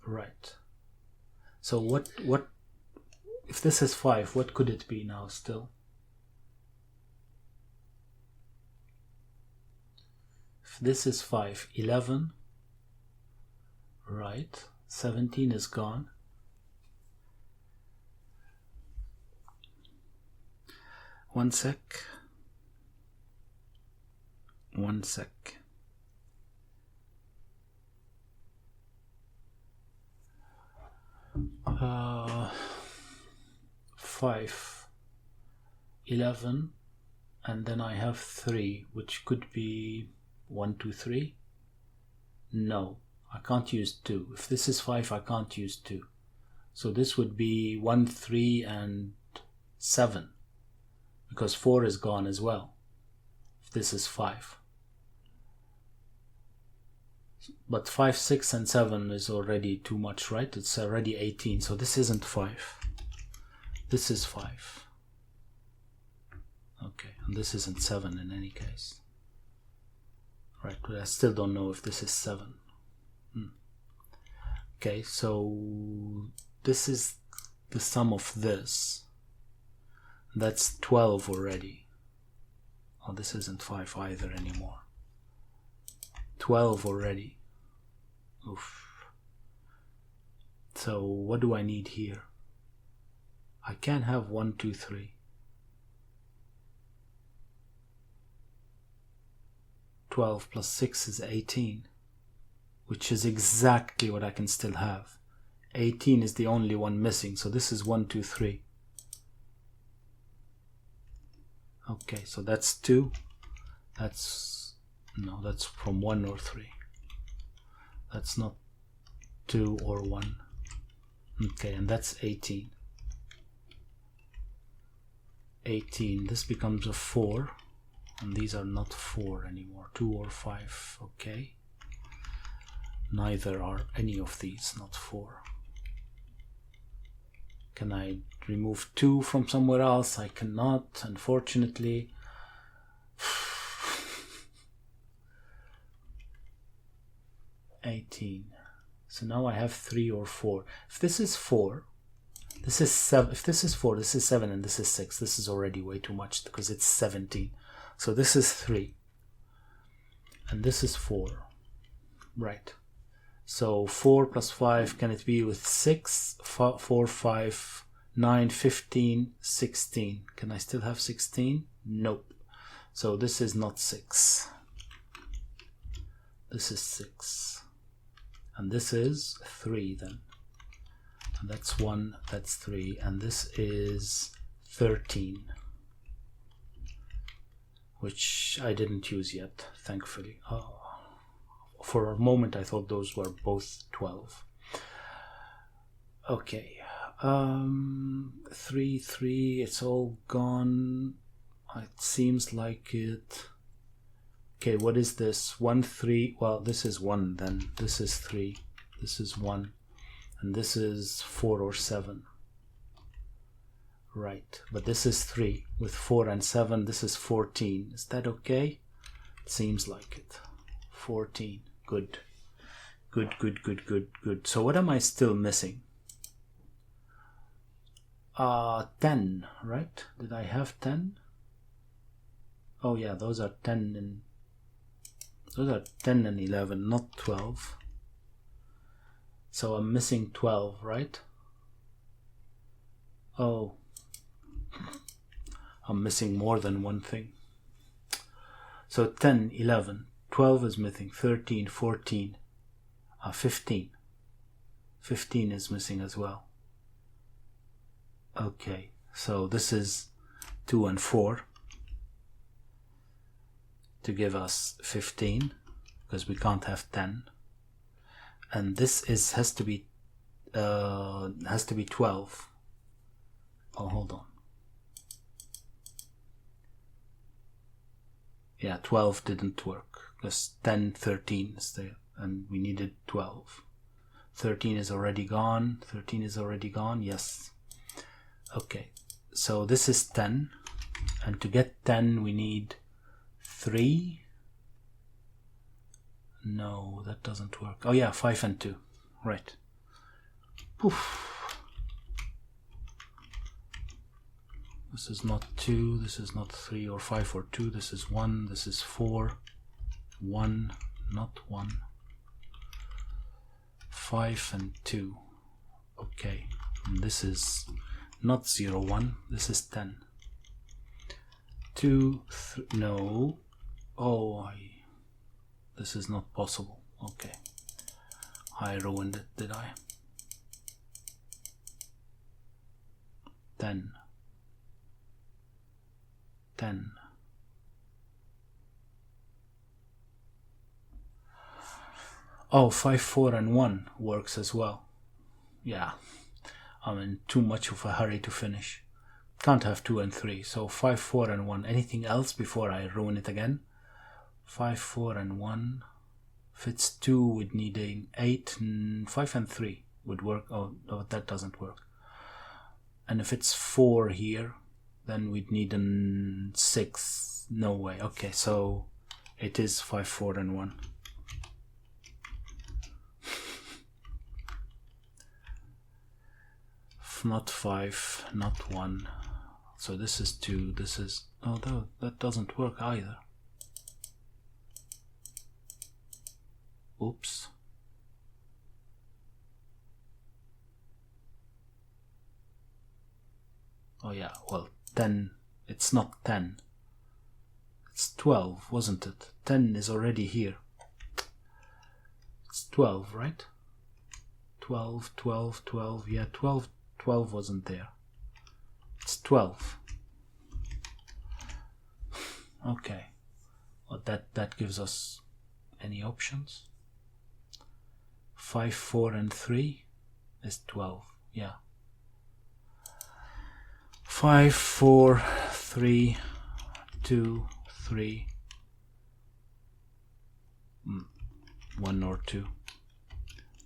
Right. So what if this is 5, what could it be now still? If this is 5, 11. Right. 17 is gone. One sec. One sec. Uh, 5, 11, and then I have 3, which could be 1, 2, 3. No, I can't use 2. If this is 5, I can't use 2. So this would be 1, 3, and 7. Because 4 is gone as well. If this is 5. But 5, 6, and 7 is already too much, right? It's already 18, so this isn't 5. This is 5. Okay, and this isn't 7 in any case. Right, but I still don't know if this is 7. Okay, so this is the sum of this. That's 12 already. Oh, this isn't 5 either anymore. 12 already. Oof. So what do I need here? I can't have 1, 2, 3. 12 plus 6 is 18, which is exactly what I can still have. 18 is the only one missing, so this is 1, 2, 3. Okay, so that's 2. That's from 1 or 3. That's not 2 or 1. Okay, and that's 18. 18. This becomes a 4, and these are not 4 anymore. 2 or 5. Okay. Neither are any of these, not 4. Can I remove 2 from somewhere else? I cannot, unfortunately. 18. So now I have 3 or 4. If this is 4, this is 7. If this is 4, this is 7, and this is 6. This is already way too much because it's 17. So this is 3. And this is 4. Right. So 4 plus 5, can it be with 6? 4, 5, 9, 15, 16. Can I still have 16? Nope. So this is not 6. This is 6. And this is 3 then. And that's 1, that's 3. And this is 13. Which I didn't use yet, thankfully. Oh. For a moment I thought those were both 12. Okay. 3, 3, it's all gone. It seems like it. Okay, what is this? 1, 3. Well, this is 1 then. This is 3. This is 1. And this is 4 or 7. Right. But this is 3. With 4 and 7, this is 14. Is that okay? It seems like it. 14. Good. Good, good, good, good, good. So what am I still missing? 10, right? Did I have 10? Oh yeah, those are 10 and 11, not 12. So I'm missing 12, right? Oh, I'm missing more than one thing. So 10, 11, 12 is missing, 13, 14, 15. 15 is missing as well. Okay, so this is 2 and 4 to give us 15, because we can't have 10. And this has to be 12. Oh, hold on. Yeah, 12 didn't work because 10, 13 is there, and we needed 12. 13 is already gone. 13 is already gone. Yes. Okay, so this is 10, and to get 10 we need 3. No, that doesn't work. Oh yeah, 5 and 2. Right. Poof. This is not 2, this is not 3 or 5 or 2, this is 1, this is 4, 1, not 1, 5 and 2. Okay, and this is not 0, 1, this is 10. 2, no, oh, this is not possible. Okay, I ruined it, did I? 10. 10. Oh, 5, 4 and 1 works as well. Yeah, I'm in too much of a hurry to finish. Can't have 2 and 3, so 5, 4 and 1. Anything else before I ruin it again? 5, 4 and 1. If it's 2, we'd need an 8, 5 and 3 would work. Oh, no, that doesn't work. And if it's 4 here, then we'd need a 6. No way. Okay, so it is 5, 4 and 1. Not 5, not 1. So this is 2, this is... Oh, no, that doesn't work either. Oops. Oh yeah, well, 10, it's not 10. It's 12, wasn't it? 10 is already here. It's 12, right? 12, 12, 12, yeah, 12 wasn't there. It's 12. Okay. Well, that gives us any options. 5, 4 and 3 is 12. Yeah. 5, 4, 3, 2, 3. 1 or 2.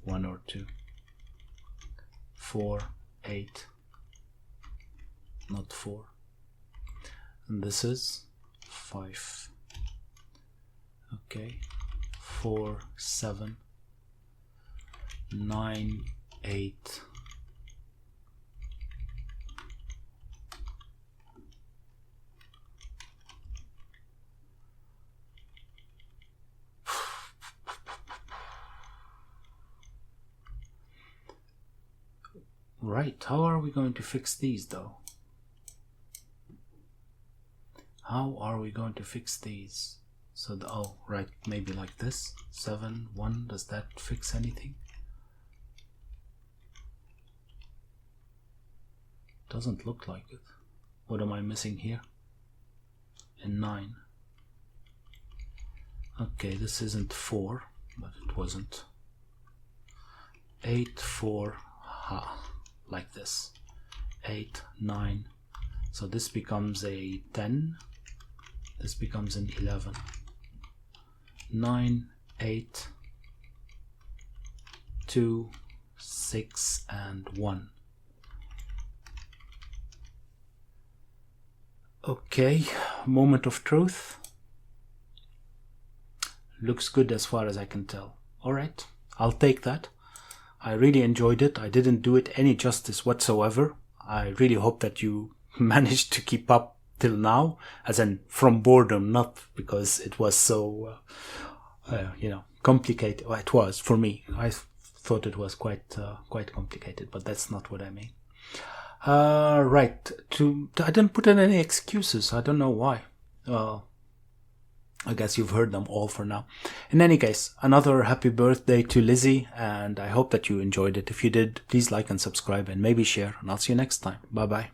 1 or 2. 4, 8. Not 4. And this is 5. Okay. 4, 7, 9, 8. Right, how are we going to fix these though? How are we going to fix these? So oh, right, maybe like this. 7, 1, does that fix anything? Doesn't look like it. What am I missing here? And 9. Okay, this isn't 4, but it wasn't. 8, 4, like this. 8, 9. So this becomes a 10. This becomes an 11. 9, 8, 2, 6, and 1. Okay, moment of truth. Looks good as far as I can tell. Alright, I'll take that. I really enjoyed it. I didn't do it any justice whatsoever. I really hope that you managed to keep up till now, as in from boredom, not because it was so, complicated. Well, it was for me. I thought it was quite complicated, but that's not what I mean. Right. I didn't put in any excuses. I don't know why. I guess you've heard them all for now. In any case, another happy birthday to Lizzie, and I hope that you enjoyed it. If you did, please like and subscribe and maybe share, and I'll see you next time. Bye bye.